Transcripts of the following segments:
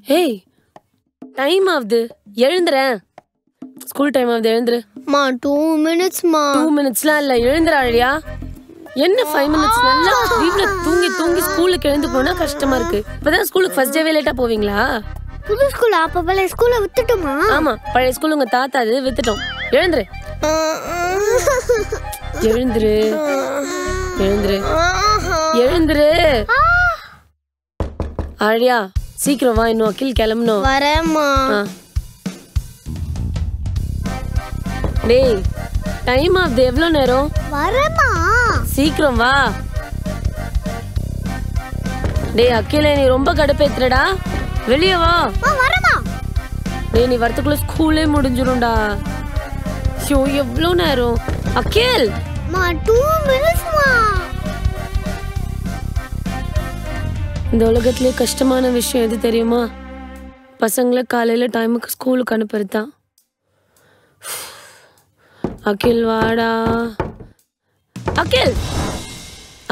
ஏய் டைம் ஆகுது எழுந்துறேன். School time ஆகுது எழுந்துரு. மா 2 மினிட்ஸ்மா. 2 மினிட்ஸ்லாம் இல்ல எழுந்துற அழியா. என்ன 5 மினிட்ஸ் நல்லா வீட்ல தூங்கி தூங்கி ஸ்கூலுக்கு எழுந்து போனா கஷ்டமா இருக்கு. இப்பதான் ஸ்கூலுக்கு ஃபர்ஸ்ட் டேவே லேட்டா போவீங்களா? புது ஸ்கூல் அப்ப பழைய ஸ்கூல்ல விட்டுட்டோமா? ஆமா பழைய ஸ்கூல் உங்க தாத்தா அது வித்துட்டோம். எழுந்துரு எழுந்துரு எழுந்துரு எழுந்துரு. அழியா சீக்கிரம் வா, இன்னும் அகில் கிளம்பணும். வரேம்மா. டேய் டைம் ஆகுது, எவ்வளோ நேரம்? வரேம்மா. சீக்கிரம் வா. டேய் அகில நீ ரொம்ப கடுப்பேத்துறடா, வெளியே வா. வரேம்மா. டேய் நீ வரதுக்குள்ள ஸ்கூலே முடிஞ்சிரும்டா. ஐயோ எவ்வளோ நேரம் அகில்? 2 மினிட்ஸ்மா. இந்த உலகத்திலே கஷ்டமான விஷயம் எது தெரியுமா? பசங்களை காலையில டைமுக்கு ஸ்கூலுக்கு அனுப்புறதுதான். அகில் வாடா. அகில்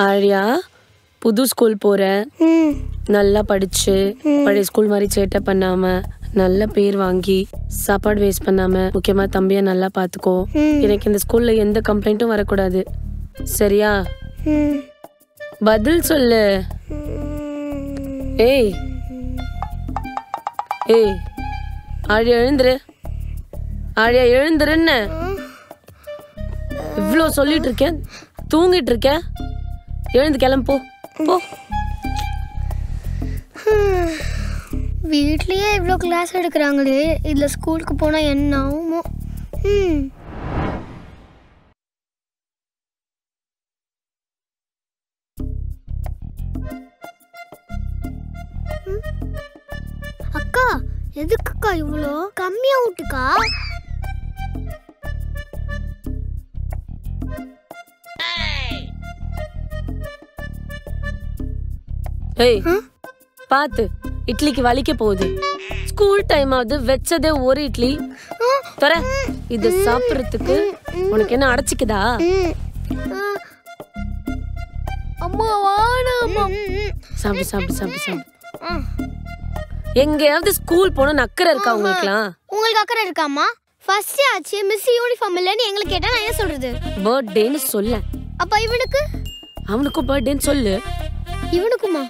ஆழியா புது ஸ்கூல் போற, நல்லா படிச்சு பழைய ஸ்கூல் மாதிரி சேட்டை பண்ணாம நல்ல பேர் வாங்கி சாப்பாடு வேஸ்ட் பண்ணாம முக்கியமா தம்பிய நல்லா பாத்துக்கோ. எனக்கு இந்த ஸ்கூல்ல எந்த கம்ப்ளைண்ட்டும் வரக்கூடாது, சரியா? பதில் சொல்லு. ஏய் ஏய் ஆழியா எழுந்துரு. ஆழியா எழுந்துருன்னு இவ்வளோ சொல்லிட்டு இருக்கேன், தூங்கிட்டு இருக்கேன். எழுந்து கிளம்பு போ. வீட்லயே இவ்ளோ கிளாஸ் எடுக்கிறாங்களே, இதுல ஸ்கூலுக்கு போனா என்ன ஆகுமோ? அக்கா எதுக்குக்கா இவ்வளோ கம்மியா விட்டுக்கா? ஏய் பாத்து, இட்லிக்கு வலிக்க போகுது. ஸ்கூல் டைம் ஆகுது, வெச்சதே ஒரு இட்லி தர. இது சாப்பிடுறதுக்கு உனக்கு என்ன அடைச்சிக்குதா? அம்மா வாணாமா. சாப்பிடு சாப்பிடு சாப்பிடு சாப்பிடு. எங்கேயாவது ஸ்கூல் போன அக்கறை இருக்கா உங்களுக்குலாம்? உங்களுக்கு அக்கறை இருக்காமா? ஃபர்ஸ்ட் ஆச்சு மிஸ் யூனிஃபார்ம் இல்லன்னு எங்களை கேட்டா நான் என்ன சொல்றது? பர்த்டேன்னு சொல்ல. அப்ப இவனுக்கு? அவனுக்கும் பர்த்டேன்னு சொல்லு. இவனுக்குமா?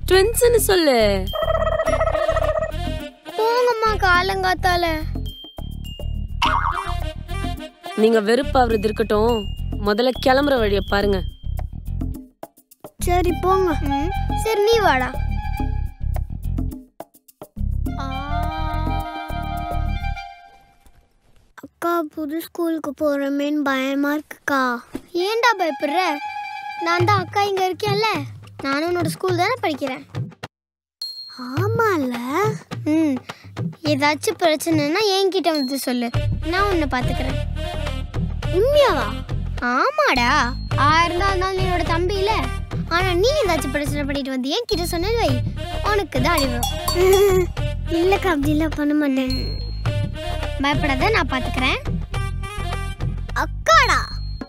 ட்வின்ஸ்னு சொல்லு. போங்கம்மா காலங்காத்தால. நீங்க வெறுப்பாவது இருக்கட்டும், முதல்ல கிளம்புற வழிய பாருங்க. சரி போங்க. சரி நீ வாடா. அக்கா புது ஸ்கூலுக்கு போறமேன்னு பயமா இருக்குக்கா. ஏன்டா பயப்படுற? நான் தான் அக்கா இங்க இருக்கேன்ல, நானும் உன்னோட ஸ்கூல் தானே படிக்கிறேன். ஆமால. ஏதாச்சும் பிரச்சனைனா என்கிட்ட வந்து சொல்லு, நான் உன்னை பாத்துக்கிறேன். உண்மையாவா? ஆமாடா. இருந்தாலும் என்னோட தம்பி இல்ல. ஆனா நீ ஏதாச்சும் பிரச்சனை பண்ணிட்டு வந்து என்கிட்ட சொன்னது வை, உனக்கு தான் அடிவரும். இல்லக்கா அப்படிலாம் பண்ண மாட்டேன். பயப்படாத, நான் பாத்துக்கிறேன். அக்காடா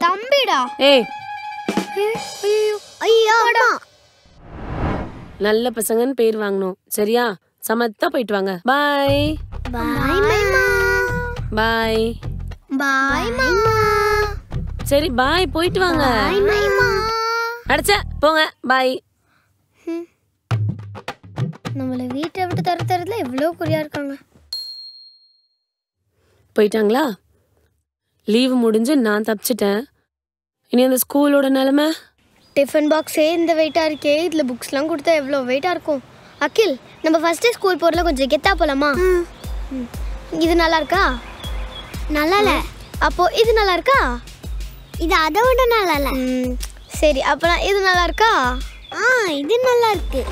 தம்பிடா. ஏய் ஐயோடா. நல்ல பசங்கன்னு பேர் வாங்கணும், சரியா? சமத்தா போயிட்டு வாங்க. பாய் பாய் மைமா. பாய் பாய் மைமா. சரி பாய், போயிட்டு வாங்க. பாய் மைமா. அடச்ச போங்க, பாய். நம்மள வீட்டை விட்டு தரதுல எவ்வளவு குறியா இருக்காங்க. போயிட்டாங்களா? லீவு முடிஞ்சு நான் தப்பிச்சிட்டேன். இனி அந்த ஸ்கூலோட நிலைமை. டிஃபன் பாக்ஸே இந்த வெயிட்டா இருக்கே, இதுல புக்ஸ்லாம் கொடுத்தா எவ்வளோ வெயிட்டா இருக்கும். அகில், நம்ம ஃபர்ஸ்ட் டே ஸ்கூல் போறதுல கொஞ்சம் கெத்தா போலாமா? இது நல்லா இருக்கா? நல்லா இல்ல. அப்போ இது நல்லா இருக்கா? இது அதை விட நல்லா இல்ல. சரி அப்போ இது நல்லா இருக்கா? இது நல்லா இருக்கு.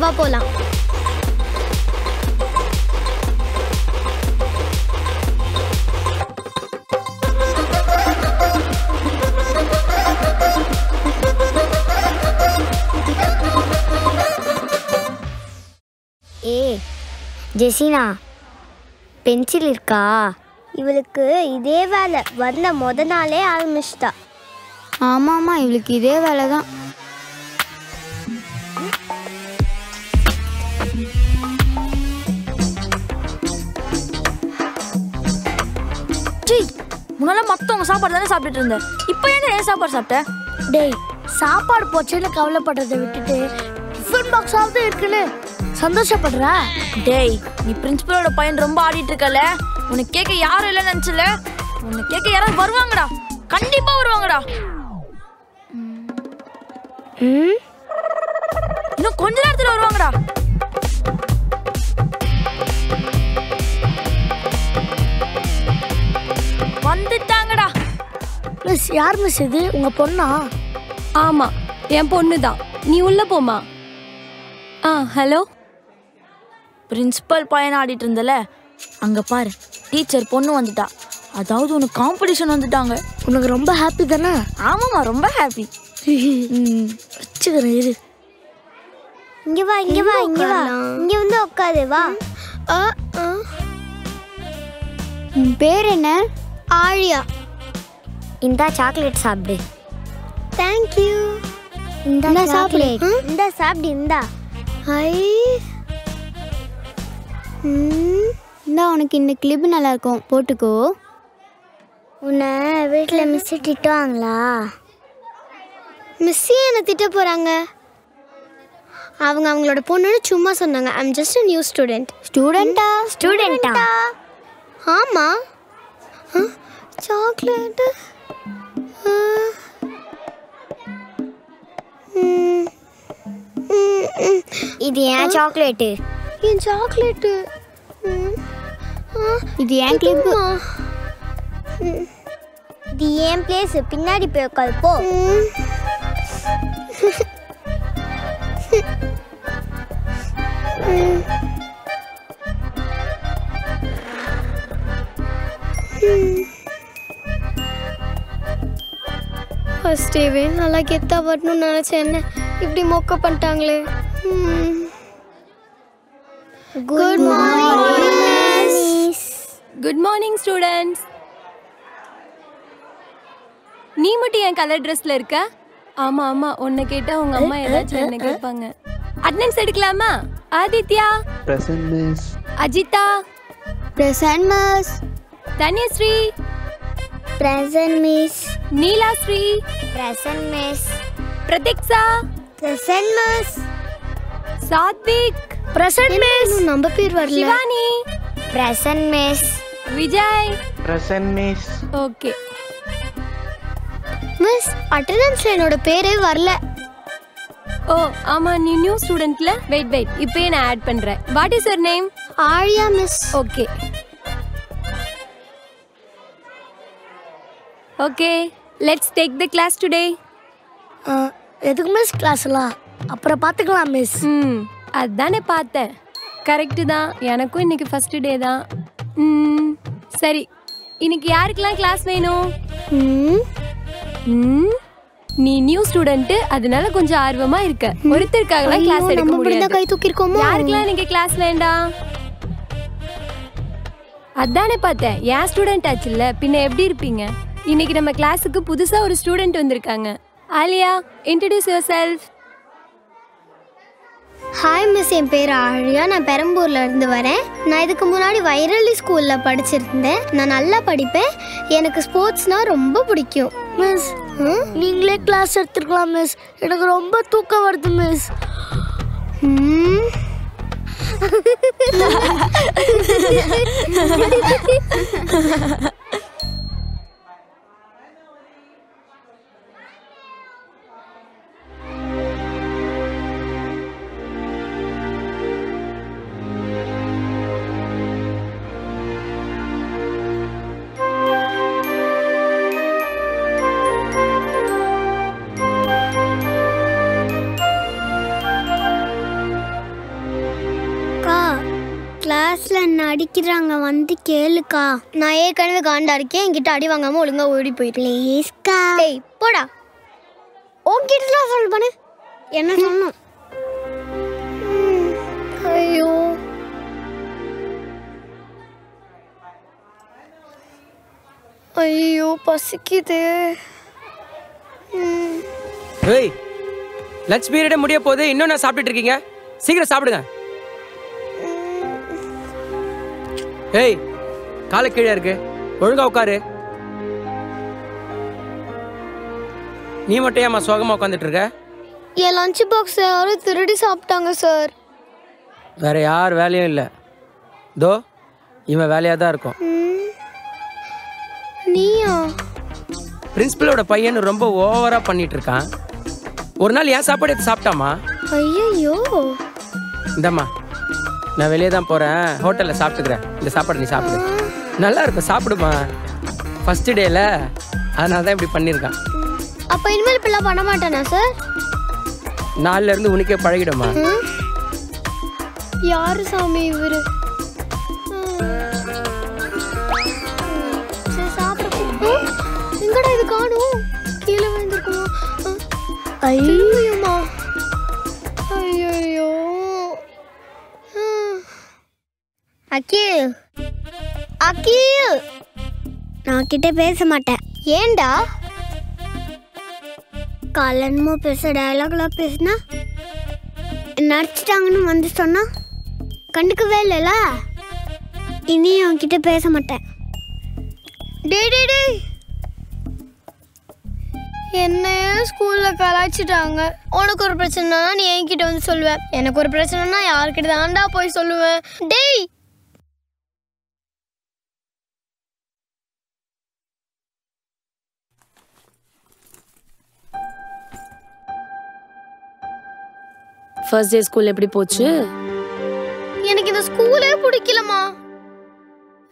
வா போலாம். ஜெசினா, பென்சில் இருக்கா? இவளுக்கு இதே வேலை வந்த முத நாளே ஆரம்பிச்சிட்டா. ஆமாம்மா, இவளுக்கு இதே வேலை தான். முன்னால மத்தவங்க சாப்பாடு தானே சாப்பிட்டுட்டு இருந்தேன். இப்போ ஏன் சாப்பாடு சாப்பிட்ட? டேய், சாப்பாடு போச்சுன்னு கவலைப்படுறதை விட்டுட்டு டிஃபன் பாக்ஸாவது இருக்குன்னு சந்தோஷப்படுறா. டேய், நீ பிரின்சிபலோட பையன் ரொம்ப ஆடிட்டு இருக்கல. உனக்கு கேட்க யாரும் இல்லைன்னு நினைச்சல. உனக்கு கேட்க யாராவது வருவாங்கடா, கண்டிப்பா வருவாங்கடா. இன்னும் கொஞ்ச நேரத்துல வருவாங்கடா. வந்துட்டாங்கடா. மிஸ், யார் மிஸ் இது? உங்க பொண்ணா? ஆமா, என் பொண்ணு தான். நீ உள்ள போமா. ஹலோ. பிரின்சிபல் பையன் ஆடிட்டு இருந்தல, அங்க பாரு டீச்சர் பொண்ணு வந்துட்டா. அதாவது உனக்கு காம்படிஷன் வந்துட்டாங்க. உனக்கு ரொம்ப ஹாப்பி தானே? ஆமாம்மா, ரொம்ப ஹாப்பி. வச்சுக்கிறேன் இரு. இங்க வா, இங்க வா, இங்க வா. இங்க வந்து உட்காரு வா. உன் பேர் என்ன? ஆழியா. இந்தா சாக்லேட் சாப்பிடு. Thank you. இந்த சாக்லேட் இந்த சாப்பிடு. இந்தா இந்தா, உனக்கு இந்த கிளிப் நல்லா இருக்கும், போட்டுக்கோ. உன்னை வீட்டில் மிஸ் திட்டுவாங்களா? மிஸ்ஸே என்ன திட்ட போறாங்க. அவங்க அவங்களோட பொண்ணுன்னு சும்மா சொன்னாங்க. I am just a new student. ஸ்டூடெண்டா? ஆமா. சாக்லேட். இது ஏன் சாக்லேட்டு? என் சாக்லேட்டு. இது ஏன் கிளிப்பு? இது ஏன் பிளேஸ்? பின்னாடி போய் உட்காரு போ. ஃபர்ஸ்ட் டேவே நல்லா கெத்தா வரணும்னு நினச்சேன். என்ன இப்படி மொக்க பண்ணிட்டாங்களே. Good morning miss. Good morning students. நீ மட்டும் என் கலர் ட்ரெஸ்ல இருக்க? ஆமா ஆமா, உன்னை கேட்டா உங்க அம்மா ஏதாச்சும் என்ன கேட்பாங்க. அட்டெண்டன்ஸ் எடுக்கலாமா? Aditya present miss. Ajitha present miss. Dhanyashree present miss. Neelashree present miss. Prateeksha present miss. Sathvik present miss. நம்ம பேர் வரல. Shivani present miss. Vijay present miss. Okay miss, அட்டெண்டன்ஸ்ல என்னோட பேரே வரல. ஓ ஆமா, நீ நியூ ஸ்டூடெண்ட்ல. வெயிட் இப்பயே நான் ஆட் பண்றேன். What is your name? Aliya miss. Okay okay, let's take the class today. எதுக்கு மிஸ் கிளாஸ்லாம்? அப்புறம் பார்த்துக்கலாம் மிஸ். அதானே பார்த்தேன். கரெக்டு தான், எனக்கும் இன்னைக்கு ஃபர்ஸ்ட் டே தான். சரி, இன்னைக்கு யாருக்கெல்லாம் கிளாஸ் வேணும்? நீ நியூ ஸ்டூடெண்ட், அதனால கொஞ்சம் ஆர்வமா இருக்க. ஒருத்தருக்காகலாம் கிளாஸ் எடுக்க முடியாது. கை தூக்கி இருக்கோமா? யாருக்கெல்லாம் இன்னைக்கு கிளாஸ் வேண்டாம்? அதானே பார்த்தேன், என் ஸ்டூடெண்ட் ஆச்சுல்ல, பின்ன எப்படி இருப்பீங்க? இன்னைக்கு நம்ம கிளாஸுக்கு புதுசா ஒரு ஸ்டூடெண்ட் வந்திருக்காங்க. Aliya, introduce your self. Hi miss, என் பேர் ஆழியா. நான் பெரம்பூர்ல இருந்து வரேன். நான் இதுக்கு முன்னாடி வைரலி ஸ்கூல்ல படிச்சிருந்தேன். நான் நல்லா படிப்பேன். எனக்கு ஸ்போர்ட்ஸ்னா ரொம்ப பிடிக்கும். மிஸ், நீங்களே கிளாஸ் எடுத்துக்கலாம் மிஸ். எனக்கு ரொம்ப தூக்கம் வருது மிஸ். கிளாஸ்ல நடிக்கிறாங்க, வந்து கேளுக்கா. நான் ஏற்கனவே காண்டா இருக்கேன். என்கிட்ட அடி வாங்காம ஒழுங்கா ஓடி போயிட்டு. ப்ளீஸ்க்கா. டேய் போடா. உன்கிட்ட சொல் பண்ணு. என்ன சொல்லணும்? ஐயோ, ஐயோ பசிக்குது. ஏய், லஞ்ச் பீரியடே முடிய போகுது, இன்னும் நான் சாப்பிட்டுட்டு இருக்கீங்க? சீக்கிரம் சாப்பிடுங்க. ஏய், காலை கீழே இருக்கு, ஒழுங்கா உட்காரு. நீ மட்டும் ஏம்மா சோகமாக உட்காந்துட்டு இருக்க? என் லஞ்ச் பாக்ஸ் யாரும் திருடி சாப்பிட்டாங்க சார். வேற யார் வேலையும் இல்லை. தோ இவன் வேலையாக தான் இருக்கும். நீயா? பிரின்சிபலோட பையன் ரொம்ப ஓவராக பண்ணிட்டு இருக்கான். ஒரு நாள் என் சாப்பாடு எடுத்து சாப்பிட்டாமா? ஐயோ. இந்தம்மா நான் வெளியே தான் போகிறேன், ஹோட்டலில் சாப்பிட்டுக்கிறேன். இந்த சாப்பாடு நீ சாப்பிடு, நல்லா இருக்கும், சாப்பிடுமா. ஃபர்ஸ்ட் டேல அதனால தான் இப்படி பண்ணியிருக்கான். அப்போ இனிமேல் இப்பெல்லாம் பண்ண மாட்டேனா சார்? நாளில் இருந்து உனக்கே பழகிடுமா. யாரு சாமி இவரு? எங்கடா இது காணும்? கீழே விழுந்திருக்குமா? ஐயோமா, ஐயோ. அகில், அகில், நான் கிட்ட பேச மாட்டேன். ஏண்டா? காலன்மோ பேச டயலாக்லாம் பேசினா நடிச்சிட்டாங்கன்னு வந்து சொன்னா கண்டுக்கவே இல்லைல்ல. இனி அவன்கிட்ட பேச மாட்டேன். டேய், என்னையே ஸ்கூல்ல கலாய்ச்சிட்டாங்க. உனக்கு ஒரு பிரச்சனைனா நீ என்கிட்ட வந்து சொல்லுவேன், எனக்கு ஒரு பிரச்சனைனா யார்கிட்ட தான்டா போய் சொல்லுவேன்? டேய், ஃபர்ஸ்ட் டே ஸ்கூல் எப்படி போச்சு? எனக்கு இந்த ஸ்கூலே பிடிக்கலமா.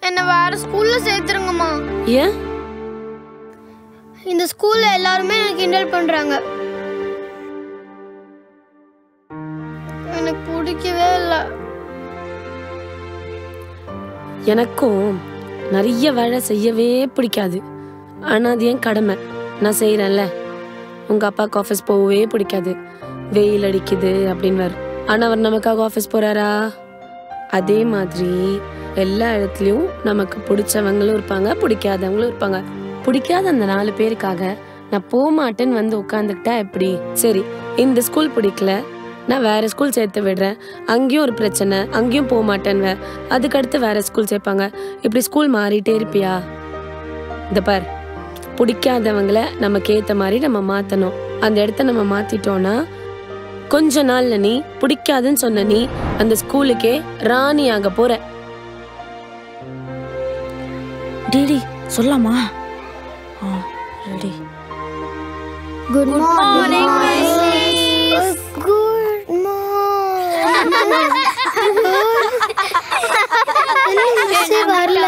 என்ன வேற ஸ்கூல்ல சேர்த்துருங்கம்மா. ஏன்? இந்த ஸ்கூல்ல எல்லாருமே எனக்கு கிண்டல் பண்றாங்க. எனக்கு பிடிக்கவே இல்லை. எனக்கும் நிறைய வேலை செய்யவே பிடிக்காது. ஆனால் அது என் கடமை, நான் செய்கிறேன்ல. உங்கள் அப்பாவுக்கு ஆஃபீஸ் போகவே பிடிக்காது, வெயில் அடிக்குது அப்படின்னு. ஆனால் அவர் நமக்காக ஆஃபீஸ் போகிறாரா? அதே மாதிரி எல்லா இடத்துலையும் நமக்கு பிடிச்சவங்களும் இருப்பாங்க, பிடிக்காதவங்களும் இருப்பாங்க. பிடிக்காத அந்த 4 பேருக்காக நான் போக மாட்டேன்னு வந்து உட்காந்துக்கிட்டா எப்படி? சரி, இந்த ஸ்கூல் பிடிக்கல, நான் வேற ஸ்கூல் சேர்த்து விடுறேன். அங்கேயும் ஒரு பிரச்சனை, அங்கேயும் போக மாட்டேன்வேன். அதுக்கடுத்து வேற ஸ்கூல் சேர்ப்பாங்க. இப்படி ஸ்கூல் மாறிட்டே இருப்பியா? இந்த பார், பிடிக்காதவங்கள நமக்கு ஏற்ற மாதிரி நம்ம மாற்றணும். அந்த இடத்த நம்ம மாற்றிட்டோன்னா கொஞ்ச நாள்ல நீ பிடிக்காதுன்னு சொன்ன நீ அந்த ஸ்கூலுக்கே ராணி ஆக போற. டிடி சொல்லாமா? Ready. Good morning good morning. வரல.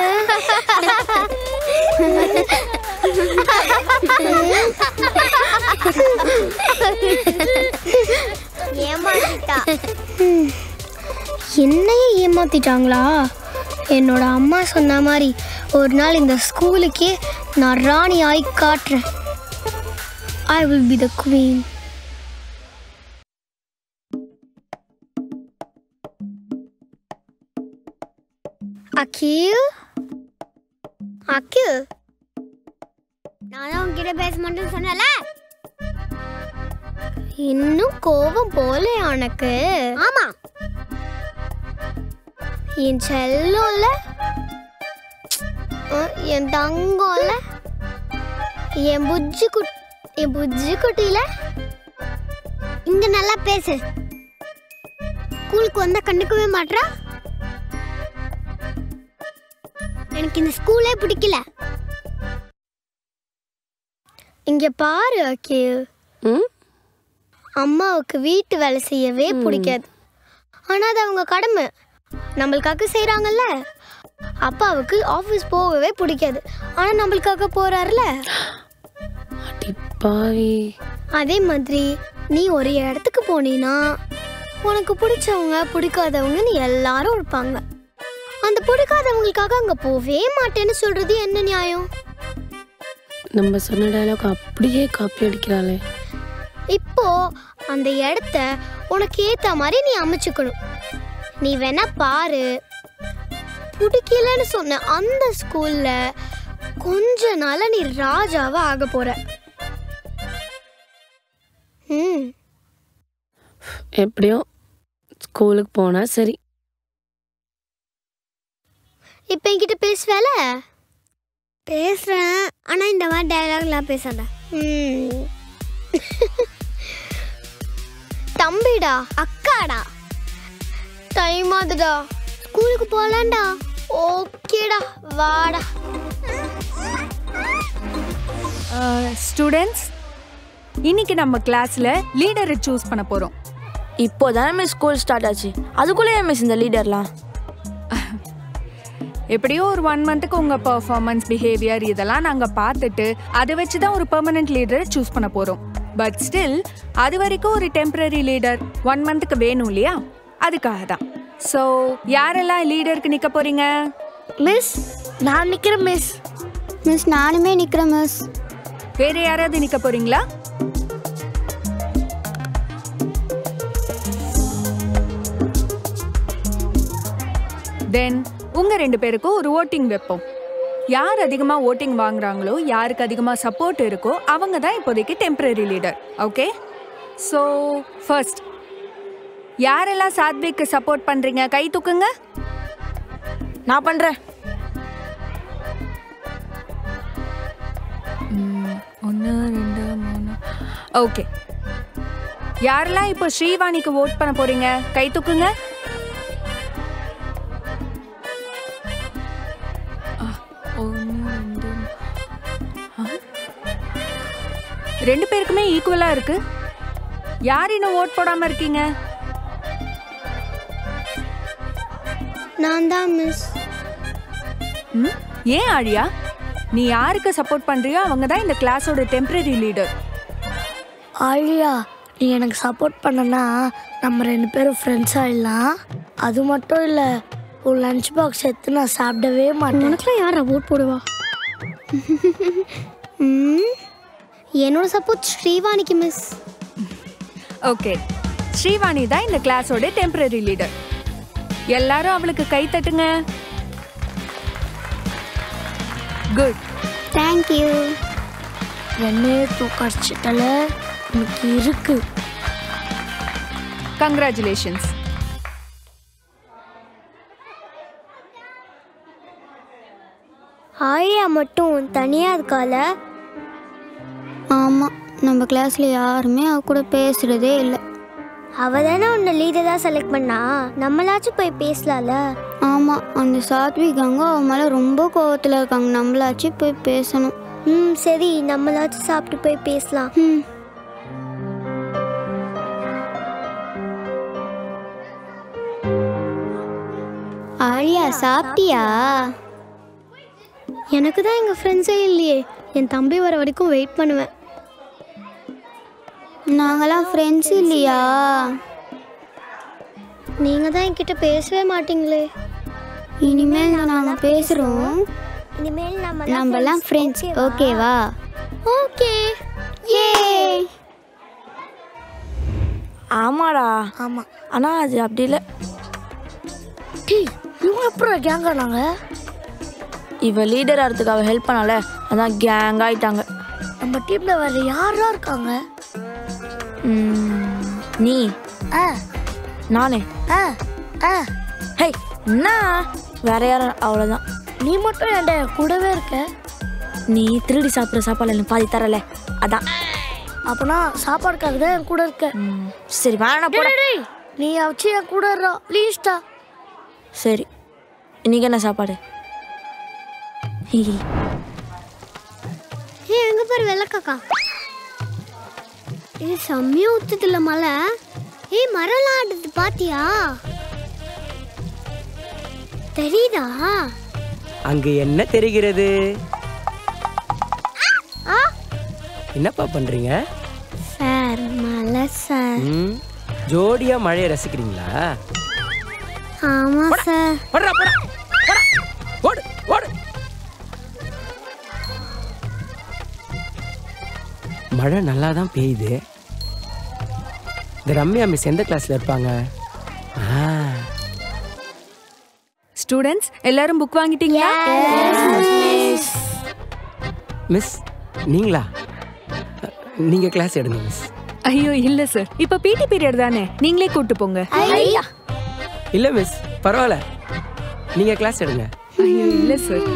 ஏமாத்திட்டா. என்னையே ஏமாத்திட்டாங்களா? என்னோட அம்மா சொன்ன மாதிரி ஒரு நாள் இந்த ஸ்கூலுக்கே நான் ராணி ஆகி காட்டுறேன். I will be the queen. அகில், அகில், நான் உன்கிட்ட பேச மாட்டேன்னு சொன்னல. இன்னும் கோபம் போல உனக்கு? ஆமா, என் செல்லோல, என் தங்கோல, என் புஜ்ஜி குட்டியில. இங்க நல்லா பேசு. ஸ்கூலுக்கு வந்தா கண்டுக்கவே மாட்றா. எனக்கு இந்த ஸ்கூலே பிடிக்கல. இங்க பாரு அகில், அம்மாவுக்கு வீட்டு வேலை செய்யவே பிடிக்காது. ஆனால் அது அவங்க கடமை, நம்மளுக்காக செய்கிறாங்கல்ல. அப்பாவுக்கு ஆஃபீஸ் போகவே பிடிக்காது, ஆனால் நம்மளுக்காக போகிறாருல. அதே மாதிரி நீ ஒரு இடத்துக்கு போனீன்னா உனக்கு பிடிச்சவங்க பிடிக்காதவங்கன்னு எல்லாரும் இருப்பாங்க. அந்த பிடிக்காதவங்களுக்காக அங்கே போவே மாட்டேன்னு சொல்றது என்ன நியாயம்? நம்ம சொன்ன டயலாக் அப்படியே காப்பி அடிக்கிறாளே. இப்போ அந்த இடத்த உனக்கு ஏத்த மாதிரி நீ அமைச்சுக்கணும். நீ வேணா பாரு, பிடிக்கலன்னு சொன்ன அந்த ஸ்கூல்ல கொஞ்ச நாளா நீ ராஜாவா ஆக போற. எப்படியோ ஸ்கூலுக்கு போனா சரி. இப்ப என்கிட்ட பேசுவேல? பேசுறேன், ஆனா இந்த மாதிரி டயலாக்லாம் பேசாத. தம்பிடா, அக்காடா. டைம் ஆகுதுடா, ஸ்கூலுக்கு போலாம்டா. ஓகேடா, வாடா. ஸ்டூடெண்ட்ஸ், இன்னைக்கு நம்ம கிளாஸ்ல லீடரை சூஸ் பண்ண போறோம். இப்போதானே மிஸ் ஸ்கூல் ஸ்டார்ட் ஆச்சு, அதுக்குள்ளே மிஸ் இந்த லீடர்லாம்? எப்படியோ ஒரு 1 மந்த்துக்கு உங்க பெர்ஃபார்மன்ஸ், பிஹேவியர் இதெல்லாம் நாங்க பார்த்துட்டு அதை வச்சு தான் ஒரு பெர்மனன்ட் லீடரை சூஸ் பண்ண போறோம். பட் ஸ்டில் அது வரைக்கும் ஒரு டெம்பரரி லீடர் 1 மந்த்துக்கு வேணும் இல்லையா? அதுக்காக தான். ஸோ யாரெல்லாம் லீடருக்கு நிற்க போறீங்க? மிஸ், நான் நிக்கிறேன் மிஸ். மிஸ், நானுமே நிற்கிறேன் மிஸ். வேற யாராவது நிற்க போறீங்களா? தென் உங்க 2 பேருக்கும் ஒரு ஓட்டிங் வைப்போம். யார் அதிகமாக ஓட்டிங் வாங்குறாங்களோ, யாருக்கு அதிகமாக சப்போர்ட் இருக்கோ அவங்க தான் இப்போதைக்கு temporary leader. Okay? So first யாரெல்லாம் சாத்விக்கு சப்போர்ட் பண்றீங்க? கை தூக்குங்க. நான் பண்றேன். 1 2 3. ஓகே. யாரெல்லாம் இப்போ ஸ்ரீவாணிக்கு ஓட் பண்ண போறீங்க? கை தூக்குங்க. 2 பேருக்குமே ஈக்குவலா இருக்கு. யார் இன்னும் ஓட் போடாம இருக்கீங்க? நான் தான் மிஸ். ஏன் ஆழியா? நீ யாருக்கு சப்போர்ட் பண்றியோ அவங்க தான் இந்த கிளாஸோட டெம்பரரி லீடர். ஆழியா, நீ எனக்கு சப்போர்ட் பண்ணனா நம்ம 2 பேரும் ஃப்ரெண்ட்ஸ் ஆயிடலாம். அது மட்டும் இல்லை, உன் லஞ்ச் பாக்ஸ் எடுத்து நான் சாப்பிடவே மாட்டேன். உனக்குலாம் யார் ஓட் போடுவா? என்னோட சப்போர்ட் ஸ்ரீவாணிக்கு மிஸ். ஓகே, ஸ்ரீவாணி தான் இந்த கிளாஸோட டெம்பரரி லீடர். எல்லாரும் அவளுக்கு கை தட்டுங்க. குட். தேங்க்யூ. என்னையே தூக்கடிச்சிட்டல, எனக்கு இருக்கு. கங்க்ராச்சுலேஷன்ஸ். ஆழியா மட்டும் தனியா இருக்கால? ஆமாம், நம்ம கிளாஸில் யாருமே அவ கூட பேசுகிறதே இல்லை. அவ தானே உன்னை லீடராக செலக்ட் பண்ணா, நம்மளாச்சும் போய் பேசலாம்ல? ஆமாம், அந்த சாத்விக் அங்கே அவன் மேலே ரொம்ப கோவத்தில் இருக்காங்க. நம்மளாச்சும் போய் பேசணும். சரி, நம்மளாச்சும் சாப்பிட்டு போய் பேசலாம். ஆழியா, சாப்பிட்டியா? எனக்கு தான் எங்கள் ஃப்ரெண்ட்ஸே இல்லையே. என் தம்பி வர வரைக்கும் வெயிட் பண்ணுவேன். நாங்களாம் ஃப்ரெண்ட்ஸ் இல்லையா? நீங்கள் தான் என்கிட்ட பேசவே மாட்டீங்களே. இனிமேல் நாங்கள் பேசுகிறோம். இனிமேல் நம்மலாம் ஃப்ரெண்ட்ஸ், ஓகேவா? ஓகே. ஏ, ஆமாடா. ஆமாம். ஆனால் அது அப்படி இல்லை. இவங்க அப்புறம் கேங்க நாங்கள் இவ லீடர் ஆகிறதுக்கு அவள் ஹெல்ப் பண்ணால, அதான் கேங் ஆயிட்டாங்க. நம்ம டீமில் வேறு யாரெல்லாம் இருக்காங்க? நீ, ஆ நானே. ஆ ஆ ஹே, என்ன வேற யாரும்? அவ்வளோதான். நீ மட்டும் என்கிட்ட கூடவே இருக்க. நீ திருடி சாப்பிட்ற சாப்பாடு எனக்கு பாதி தரல, அதான். அப்போனா சாப்பாடுக்காக தான் என் கூட இருக்க. சரி வேணா போட. டேய், நீ வச்சு என் கூட இருறா ப்ளீஸ்டா. சரி, இன்னைக்கு என்ன சாப்பாடு? எங்க பாரு வெள்ளக்காக்கா. செம்மையா ஊத்துதுல மழை. மரம்லாம் ஆடுது பாத்தியா? தெரியுதா? அங்கு என்ன தெரிகிறது? என்னப்பா பண்றீங்க? சார், மழை சார். ஜோடியா மழையை ரசிக்கிறீங்களா? ஆமா சார். போடா போடா போடா, ஓடு ஓடு. மழை நல்லா தான் பெய்யுது. இந்த ரம்யா மிஸ் எந்த கிளாஸ்ல இருப்பாங்க? ஸ்டூடெண்ட்ஸ் எல்லாரும் புக் வாங்கிட்டீங்களா? மிஸ் நீங்களா? நீங்க கிளாஸ் எடுங்க மிஸ். ஐயோ இல்ல சார், இப்ப பிடி பீரியட் தானே, நீங்களே கூட்டு போங்க. இல்ல மிஸ், பரவாயில்ல, நீங்க கிளாஸ் எடுங்க. ஐயோ இல்ல சார்,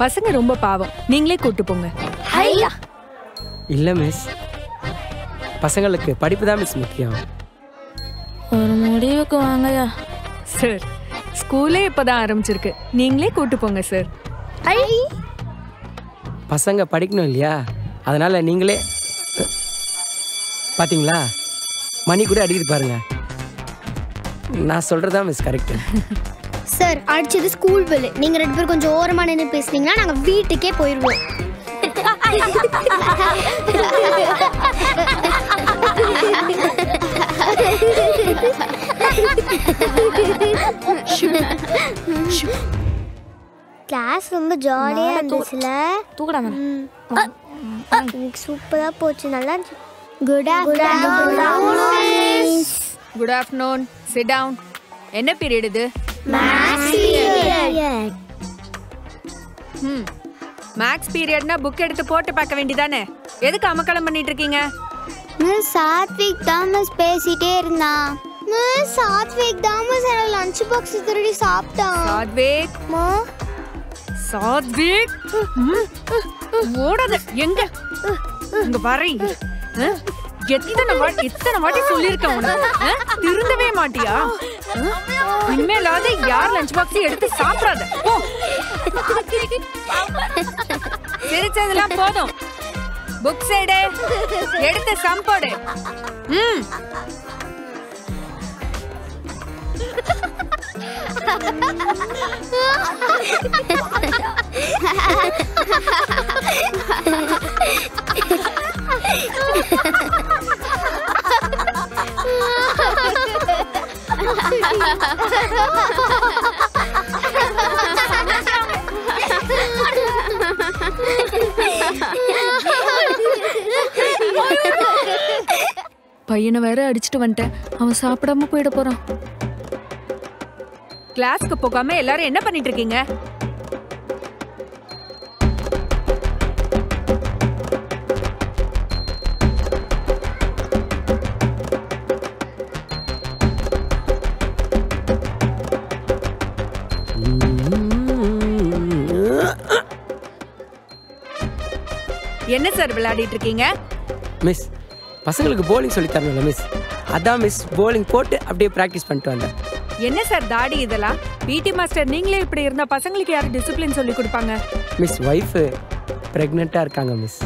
பசங்க ரொம்ப பாவம், நீங்களே கூட்டு போங்க. இல்ல மிஸ், பசங்களுக்கு படிப்பு தான் மிஸ் முக்கியம். ஒரு முடிவுக்கு வாங்கயா. சார் ஸ்கூலே இப்பதான் ஆரம்பிச்சிருக்கு, நீங்களே கூட்டு போங்க சார். பசங்க படிக்கணும் இல்லையா, அதனால நீங்களே. பாத்தீங்களா, மணி கூட அடிக்குது பாருங்க. நான் சொல்றதா மிஸ் கரெக்ட். சார் அடிச்சது ஸ்கூல் பெல். நீங்க 2 பேரும் கொஞ்சம் ஓரமா நின்று பேசுனீங்கன்னா நாங்க வீட்டுக்கே போயிடுவோம். கிளாஸ் ரொம்ப ஜாலியா இருந்துச்சுல. தூக்கடா எனக்கு சூப்பரா போச்சு, நல்லா இருந்துச்சு. Good afternoon. Sit down. என்ன பீரியட் இது? மேக்ஸ் பீரியட்னா புக் எடுத்து போட்டு பார்க்க வேண்டியதானே, எதுக்கு அமக்கலம் பண்ணிட்டு இருக்கீங்க? மிஸ் சாத்விக் தான் மிஸ் பேசிட்டே இருந்தான். மிஸ் சாத்விக் தான் மிஸ் என்னோட லஞ்ச் பாக்ஸ் திருடி சாப்பிட்டான். சாத்விக் ஓடாத. எங்க இங்க பாரு, எத்தனை வாட்டி சொல்லிருக்கேன் உனக்கு, திருந்தவே மாட்டியா? இனிமேலாவது யார் லஞ்ச் பாக்ஸ் எடுத்து சாப்பிடாத. சிரிச்சதெல்லாம் போதும், புக்ஸ் எடுத்து சம்போடு. பையனை வேற அடிச்சுட்டு வந்துட்டேன், அவன் சாப்பிடாம போயிட போறான். கிளாஸ்க்கு போகாம எல்லாரும் என்ன பண்ணிட்டு இருக்கீங்க? என்ன சார் விளையாடிட்டு இருக்கீங்க? மிஸ், பசங்களுக்கு போலிங் சொல்லி தரணும்ல மிஸ், அதான் மிஸ் போலிங் போட்டு அப்படியே பிராக்டிஸ் பண்ணிட்டு வந்தேன். என்ன சார் தாடி இதெல்லாம்? பிடி மாஸ்டர் நீங்களே இப்படி இருந்தா பசங்களுக்கு யாரு டிசிப்ளின் சொல்லி கொடுப்பாங்க? மிஸ், வைஃப் பிரெக்னெண்டா இருக்காங்க மிஸ்.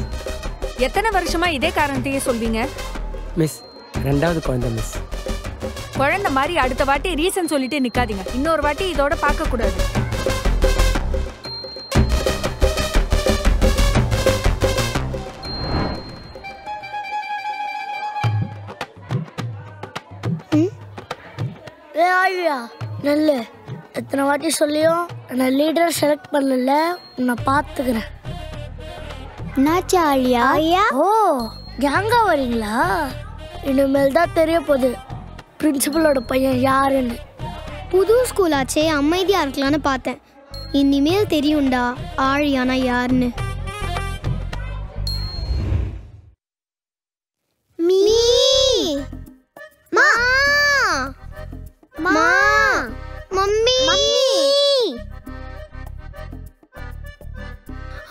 எத்தனை வருஷமா இதே காரணத்தையே சொல்வீங்க? மிஸ், 2வது குழந்தை மிஸ். குழந்தை மாதிரி அடுத்த வாட்டி ரீசன் சொல்லிட்டு நிக்காதீங்க, இன்னொரு வாட்டி இதோட பார்க்க கூடாது. நெல்லு, எத்தனை வாட்டி சொல்லியும் நான் லீடர் செலக்ட் பண்ணல, உன்னை பார்த்துக்கிறேன். என்னாச்சு ஆழியா? ஓ, கேங்கா வரீங்களா? இனிமேல் தான் தெரிய போகுது பிரின்சிபலோட பையன் யாருன்னு. புது ஸ்கூல் ஆச்சே, அமைதியா இருக்கலாம்னு பார்த்தேன். இனிமேல் தெரியும்டா ஆழியானா யாருன்னு.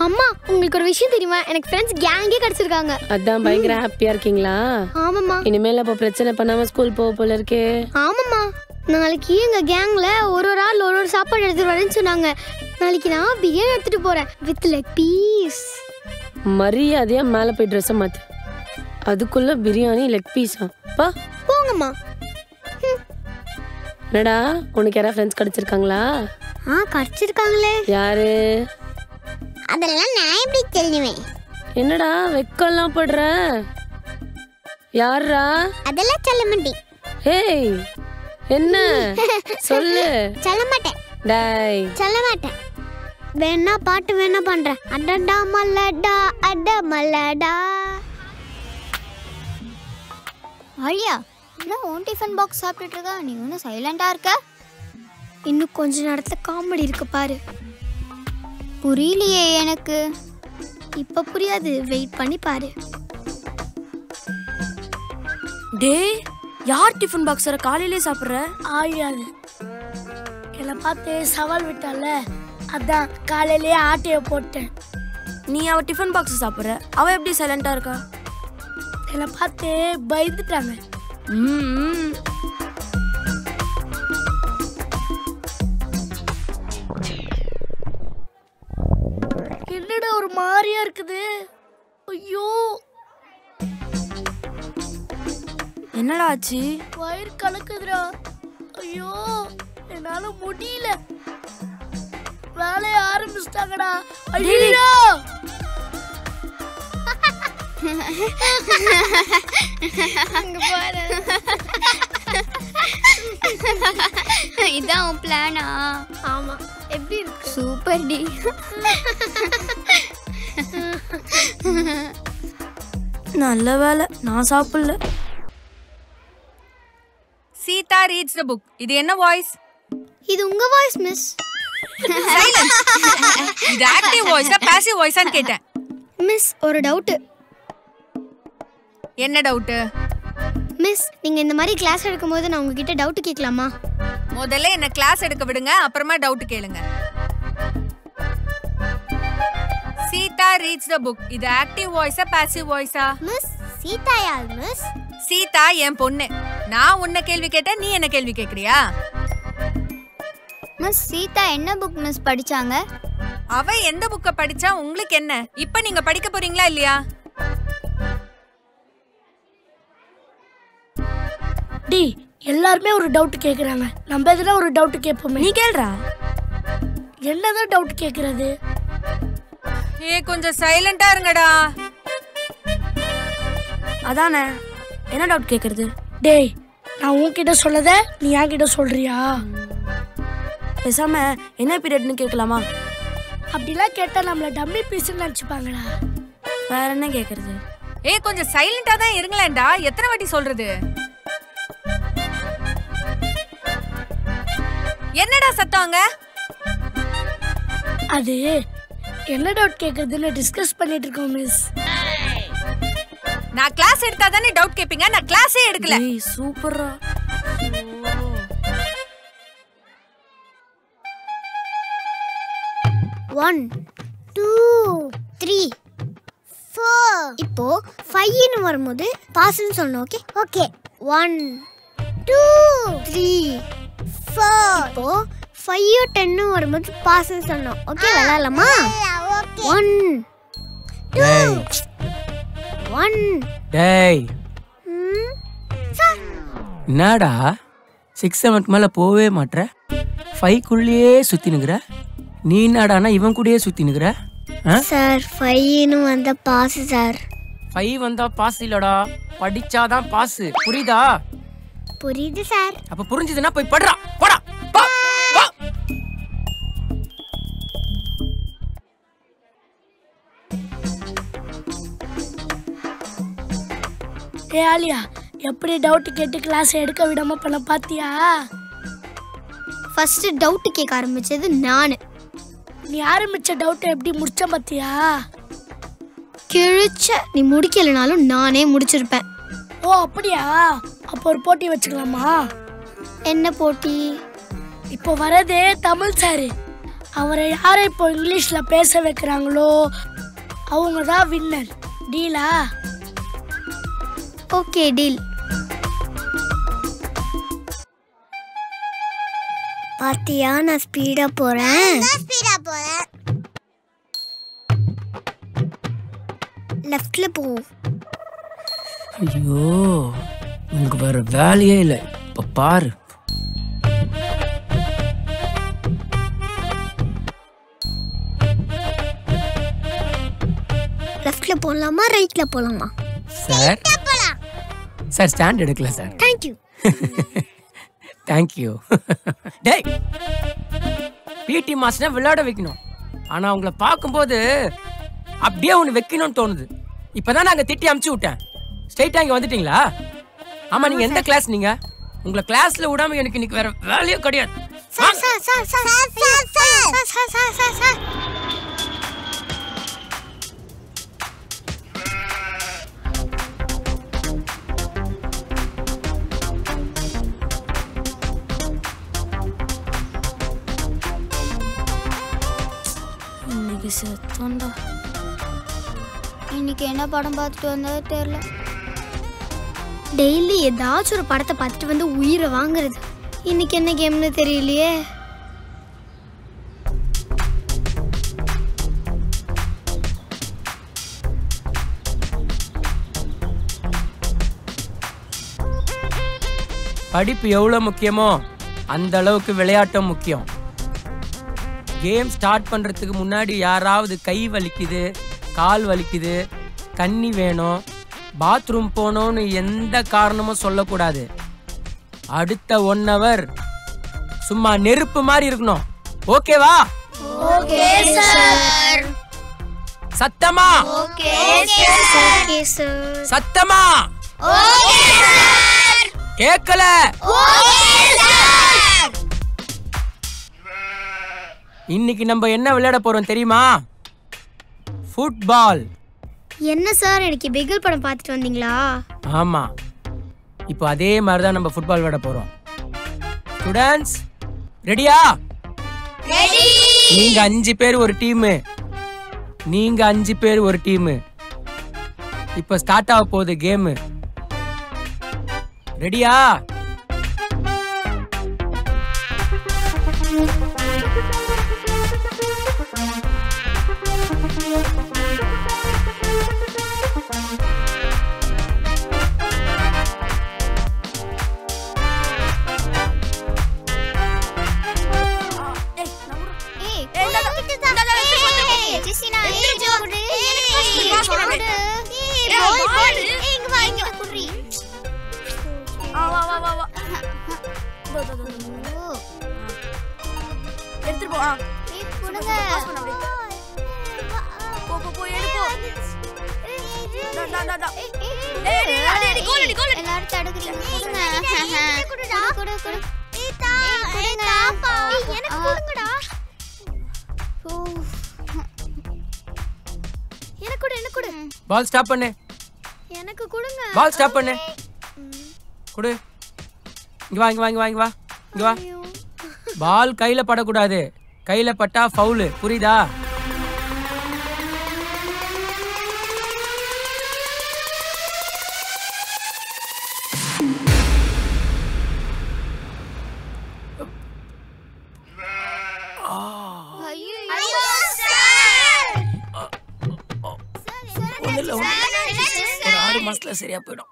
அம்மா, உங்களுக்கு ஒரு விஷயம் தெரியுமா? எனக்கு ஃப்ரெண்ட்ஸ் கேங்கே கிடைச்சிருக்காங்க. அதான் பயங்கர ஹாப்பியா இருக்கீங்களா? ஆமாம்மா. இனிமேல் அப்போ பிரச்சனை பண்ணாம ஸ்கூல் போக போல இருக்கே. ஆமாம்மா, நாளைக்கு எங்க கேங்ல ஒரு ஆள் ஒரு சாப்பாடு எடுத்துட்டு வரேன்னு சொன்னாங்க. நாளைக்கு நான் பிரியாணி எடுத்துட்டு போறேன் வித் லெக் பீஸ். மரியாதையா மேல போய் ட்ரெஸ் மாத்து, அதுக்குள்ள பிரியாணி லெக் பீஸா? பா போங்கம்மா. என்னடா, உனக்கு யாரா ஃப்ரெண்ட்ஸ் கிடைச்சிருக்காங்களா? கிடைச்சிருக்காங்களே. யாரு? அதெல்லாம் நான் எப்படி தெரியுவேன்? என்னடா வெக்கலாம் படுற? யாரா? அதெல்லாம் சொல்ல மாட்டேன். ஏய், என்ன சொல்லு. சொல்ல மாட்டேன். டேய், சொல்ல மாட்டேன். வேணா பாட்டு வேணா பண்றேன். அடடா மல்லடா அட மல்லடா. ஆழியா, என்ன உன் டிஃபன் பாக்ஸ் சாப்பிட்டுட்டு இருக்கா? நீ ஒன்றும் சைலண்டா இருக்க. இன்னும் கொஞ்ச நேரத்துல காமெடி இருக்கு பாரு. புரியலையே எனக்கு. இப்ப புரியாது, வெயிட் பண்ணி பாரு. டேய், யார் டிஃபன் பாக்ஸரை காலையிலே சாப்பிட்ற? ஆழியாது என்னை பார்த்து சவால் விட்டால, அதான் காலையிலேயே ஆட்டையை போட்டேன். நீ அவ டிஃபன் பாக்ஸ் சாப்பிட்ற, அவ எப்படி சைலண்டா இருக்கா? என்னை பார்த்து பயந்துட்டாங்க. என்னடா ஒரு மாதிரியா இருக்குது. ஐயோ என்னடா ஆச்சு? வயிறு கலக்குதுடா. ஐயோ என்னால முடியல. வேலைய ஆரம்பிச்சிட்டாங்கடா. ஐயோ இதான் உன் பிளானா? ஆமா. எப்படி இருக்கு? சூப்பர் டி. நல்ல வேலை நான் சாப்பிடல. Sita reads the book. இது என்ன வாய்ஸ்? இது உங்க வாய்ஸ் மிஸ். இது ஆக்டிவ் வாய்ஸா பாசிவ் வாய்ஸான்னு கேட்டேன். மிஸ் ஒரு டவுட். என்ன டவுட்? மிஸ் நீங்க இந்த மாதிரி கிளாஸ் எடுக்கும்போது நான் உங்ககிட்ட டவுட் கேட்கலாமா? முதல்ல என்ன கிளாஸ் எடுக்க விடுங்க, அப்புறமா டவுட் கேளுங்க. Sita reads the book. இது ஆக்டிவ் வாய்ஸா பாசிவ் வாய்ஸா? மிஸ் சீதா யார் மிஸ்? சீதா என் பொண்ணு. நான் உன்னை கேள்வி கேட்டா நீ என்ன கேள்வி கேக்குறியா? மிஸ் சீதா என்ன புக் மிஸ் படிச்சாங்க? அவ எந்த புக்க படிச்சா உங்களுக்கு என்ன? இப்ப நீங்க படிக்க போறீங்களா இல்லையா? டி எல்லாருமே ஒரு டவுட் கேக்குறாங்க. நம்ம எதுனா ஒரு டவுட் கேட்போமே. நீ கேளுடா. என்னதான் டவுட் கேக்குறது? கொஞ்சம் சைலண்டா இருங்கடா. அதானே என்ன டவுட் கேக்குறது? டேய் நான் உன்கிட்ட சொல்லத நீ என்கிட்ட சொல்றியா? பேசாம என்ன பீரியட்னு கேட்கலாமா? அப்படிலாம் கேட்டா நம்மள டம்மி பீஸ்னு நினைச்சுப்பாங்கடா. வேற என்ன கேக்குறது? கொஞ்சம் சைலண்டா தான் இருங்களேன்டா. எத்தனை வாட்டி சொல்றது? என்னடா சத்தங்க? அது என்ன டவுட் கேக்குறதுன்னு டிஸ்கஸ் பண்ணிட்டு இருக்கோம் மிஸ். நான் கிளாஸ் எடுத்தா தானே டவுட் கேப்பீங்க. நான் கிளாஸே எடுக்கல. சூப்பரா. 1 2 3 4. இப்போ 5 ன்னு வரும்போது பாஸ்ன்னு சொல்லணும். Okay okay. 1 2 3 4. இப்போ 5 10 வரும்போது பாஸ்ன்னு சொல்லணும். ஓகே விளையாடலாமா? 1 2 1. டேய் என்னடா 6 7 மேல போவே மாட்ற? 5 குள்ளேயே சுத்தி நிக்கிற. நீ என்னடானா இவன் கூடயே சுத்தி நிக்கிற? சார் 5 ன்னு வந்த பாஸ் சார். 5 வந்தா பாஸ் இல்லடா, படிச்சாதான் பாஸ். புரியுதா? புரியுது சார். அப்ப புரிஞ்சதுன்னா போய் படுறா. போடா போ போ. ஏ ஆலியா எப்படி டவுட் கேட்டு கிளாஸ் எடுக்க விடாம பண்ண பாத்தியா? ஃபர்ஸ்ட் டவுட் கேட்க ஆரம்பிச்சது நானு. நீ ஆரம்பிச்ச டவுட் எப்படி முடிச்ச பாத்தியா? கிழிச்ச. நீ முடிக்கலனாலும் நானே முடிச்சிருப்பேன். ஓ அப்படியா? அப்போ ஒரு போட்டி வச்சுக்கலாமா? என்ன போட்டி? இப்போ வரதே தமிழ் சாரு. அவரை யாரை இப்போ இங்கிலீஷ்ல பேச வைக்கிறாங்களோ அவங்க தான் வின்னர். டீலா? Okay deal. பாத்தியா நான் ஸ்பீடா போறேன். லெஃப்ட்ல போ. ஐயோ உனக்கு வேற வேலையே இல்லை. இப்ப பாரு. லெஃப்ட்ல போலாமா ரைட்ல போலாமா? சார் சார் ஸ்டாண்ட் எடுக்கல sir. Thank you. Thank you. டேய் பிடி மாஸ்டர்னா விளையாட வைக்கணும். ஆனா உங்களை பார்க்கும்போது அப்படியே ஒன்று வைக்கணும்னு தோணுது. இப்பதான் நாங்க திட்டி அமுச்சு விட்டேன். ஸ்ட்ரைட்டா இங்க வந்துட்டீங்களா? ஆமா நீங்க எந்த கிளாஸ்? நீங்க உங்களை கிளாஸ்ல விடாம எனக்கு இன்னைக்கு வேற வேலையே கிடையாது. Sir sir sir sir sir sir sir sir sir. இன்னைக்கு என்ன படம் பார்த்துட்டு வந்ததோ தெரியல. டெய்லி ஏதாச்சும் ஒரு படத்தை பார்த்துட்டு வந்து உயிரை வாங்குறது. இன்னைக்கு என்ன கேம்னு தெரியலையே. படிப்பு எவ்வளவு முக்கியமோ அந்த அளவுக்கு விளையாட்டும் முக்கியம். கேம் ஸ்டார்ட் பண்றதுக்கு முன்னாடி யாராவது கை வலிக்குது, கால் வலிக்குது, தண்ணி வேணும், பாத்ரூம் போகணும்னு எந்த காரணமும் சொல்லக்கூடாது. அடுத்த 1 hour சும்மா நெருப்பு மாதிரி இருக்கணும். ஓகேவா? Okay sir. சத்தமா? Okay sir. சத்தமா? Okay sir. கேக்கல? Okay sir. இன்னைக்கு நம்ம என்ன விளையாட போறோம் தெரியுமா? ஃபுட்பால். என்ன சார் எனக்கு பிகில் படம் பார்த்துட்டு வந்தீங்களா? ஆமா, இப்போ அதே மாதிரி தான் நம்ம ஃபுட்பால் விளையாட போறோம். ஸ்டூடண்ட்ஸ் ரெடியா? ரெடி. நீங்க 5 பேர் ஒரு டீம், நீங்க 5 பேர் ஒரு டீம். இப்போ ஸ்டார்ட் ஆக போகுது கேம். ரெடியா? பால் ஸ்டாப் பண்ணு. எனக்கு கொடுங்க. பால் ஸ்டாப் பண்ணு. குடு. இங்க வா, இங்க வா, இங்க வா, இங்க வா, இங்க வா. பால் கையில படக்கூடாது. கையில பட்டா ஃபவுல். புரியுதா? ஒரு 6 மாசத்துல சரியா போயிடும்.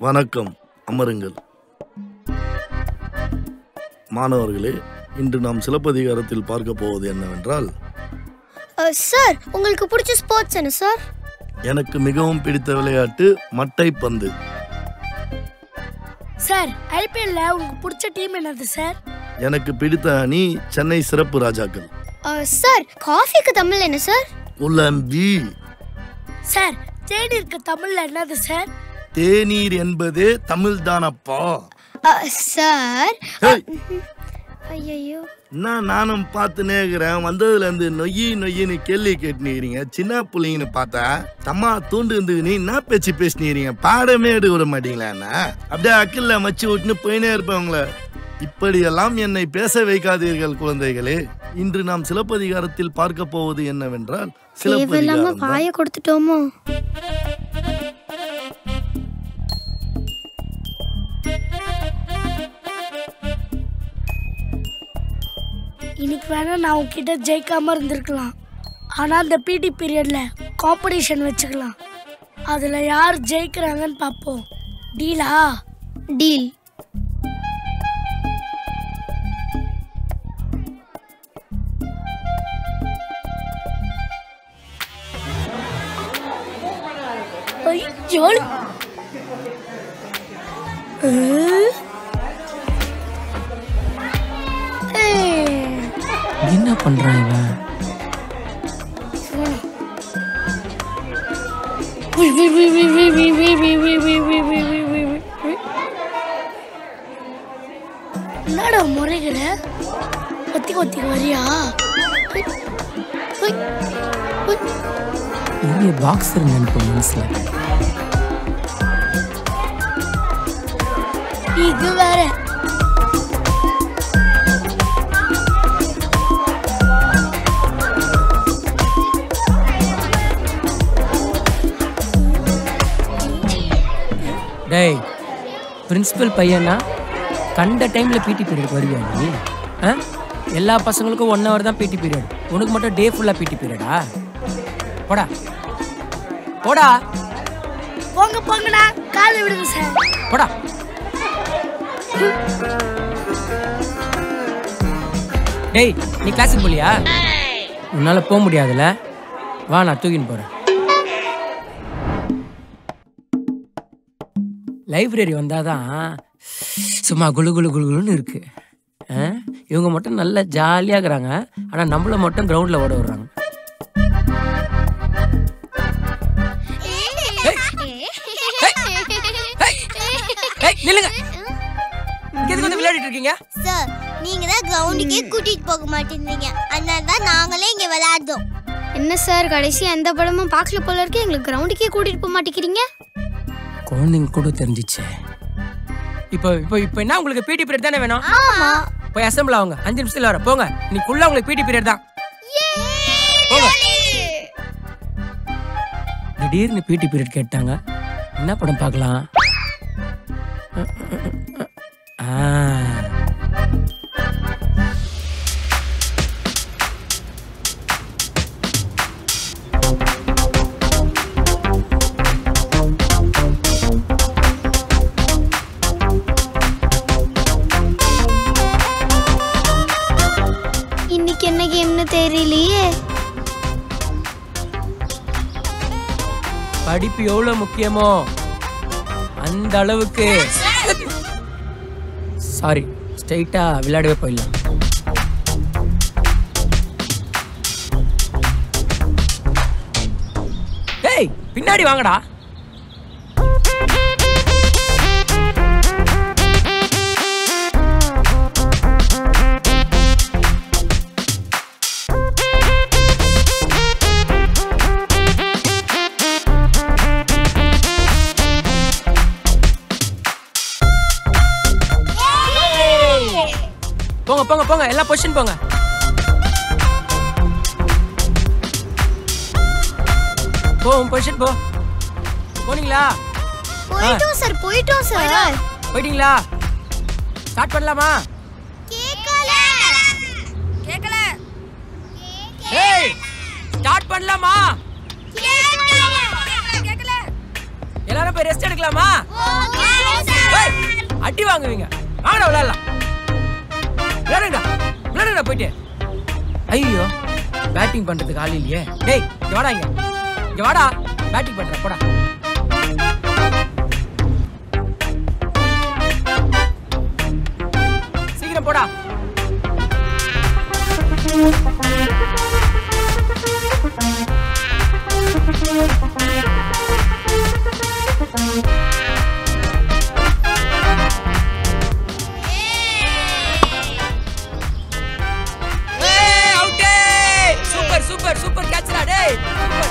வணக்கம், அமருங்கள். மாணவர்களே, இன்று நாம் சிலப்பதிகாரத்தில் பார்க்க போவது என்னவென்றால், சார் உங்களுக்கு பிடிச்ச ஸ்போர்ட்ஸ் என்ன சார்? எனக்கு மிகவும் பிடித்த விளையாட்டு மட்டைப்பந்து. சார், ஐபிஎல்ல உங்களுக்கு பிடிச்ச டீம் என்னது சார்? எனக்கு பிடித்த அணி சென்னை சிறப்பு ராஜாக்கள். சார் காஃபிக்கு தமிழ் என்ன சார்? உலம்பி. சார், தேநீருக்கு தமிழ்ல என்னது சார்? தேநீர் என்பது தமிழ் தானப்பா. சார் ஐயோ, நானும் பார்த்து நேக்கிறேன். வந்ததுல இருந்து நொய்யின்னு கேள்வி கேட்டுனீங்க. சின்ன பிள்ளைங்கன்னு பார்த்தா தம்மா தூண்டு இருந்து நீ என்ன பேச்சு பேசினீங்க. பாடமே எடுக்க விட மாட்டீங்களா? அப்படியே அக்கில்ல மச்சு விட்டுன்னு போயினே இருப்பவங்கள. இப்படியெல்லாம் என்னை பேச வைக்காதீர்கள் குழந்தைகளே. இன்று நாம் சிலப்பதிகாரத்தில் பார்க்க போவது என்னவென்றால், சிலப்பதிகாரம் பாய கொடுத்துட்டோமோ? இன்னைக்கு வேணா நான் உங்ககிட்ட ஜெயிக்காம இருந்திருக்கலாம். ஆனா அந்த பிடி பீரியட்ல காம்படிஷன் வச்சுக்கலாம். அதுல யார் ஜெயிக்கிறாங்கன்னு பார்ப்போம். டீலா? டீல். ஐயோ, என்ன பண்றான் இவன்? என்னடா முறைகிற? கொத்தி வரியா? இங்கே பாக்ஸ் நினைப்போம் மனசுல. இது வேற. டேய் பிரின்சிபல் பையனா கண்ட டைமில் பிடி பீரியட் வருவியா நீ? எல்லா பசங்களுக்கும் 1 hour தான் பிடி பீரியட், உனக்கு மட்டும் டே ஃபுல்லாக பிடி பீரியடா? போடா போடா போங்கடா, காலை விடுங்க சார். போடா. டேய் நீ கிளாஸுக்கு போலியா? உன்னால போக முடியாதுல்ல, வா நான் தூக்கின்னு போறேன். லைப்ரரி வந்தாதான் சும்மா குளு குளு குளுன்னு இருக்கு. இவங்க மட்டும் நல்லா ஜாலியாக இருக்கிறாங்க, ஆனால் நம்மள மட்டும் கிரவுண்டில் ஓட விடுறாங்க. நில்லுங்க, எதுக்கு வந்து விளையாடிட்டு இருக்கீங்க? சார் நீங்க தான் கிரவுண்டுக்கே கூட்டிட்டு போக மாட்டேங்கிறீங்க, அதனால தான் நாங்களே இங்க விளையாடுறோம். என்ன சார் கடைசி எந்த படமும் பார்க்கல போல இருக்கு, எங்களுக்கு கிரவுண்டுக்கே கூட்டிட்டு போக மாட்டேங்கிறீங்க? குழந்தைங்க கூட தெரிஞ்சிச்சு. இப்போ இப்போ இப்போ என்ன உங்களுக்கு பிடி பீரியட் தானே வேணும்? ஆமா. போய் அசெம்பிள் ஆகுங்க, 5 நிமிஷத்துல வர போங்க. இன்னைக்குள்ள உங்களுக்கு பிடி பீரியட் தான். போங்க. திடீர்னு பிடி பீரியட் கேட்டாங்க, என்ன படம் பார்க்கலாம்? இன்னைக்கு என்ன கேம்னு தெரியலையே. படிப்பு எவ்வளவு முக்கியமோ அந்த அளவுக்கு. சாரி, ஸ்ட்ரைட்டா விளையாடவே போயிடலாம். டேய் பின்னாடி வாங்கடா. போங்க போங்க போங்க, எல்லாம் பொசிஷன் போங்க. போ பொசிஷன் போ. போனீங்களா? போயிட்டோம் சார், போயிட்டோம் சார். போயிட்டீங்களா? ஸ்டார்ட் பண்ணலாமா? கேக்கல. ஏய் ஸ்டார்ட் பண்ணலாமா? கேக்கல. எல்லாரும் போய் ரெஸ்ட் எடுக்கலாமா? ஏய் அடி வாங்குவீங்க, வாங்கடா விளையாடலாம். விளையாடுங்கடா விளையாடுங்கடா போயிட்டு. ஐயோ பேட்டிங் பண்றதுக்கு ஆள் இல்லையே. டேய் இங்க வாடா, இங்க வாடா, பேட்டிங் பண்ற போடா. சீக்கிரம் போடா. சூப்பர் சூப்பர் சூப்பர் கேட்ச்டா டேய். சூப்பர்.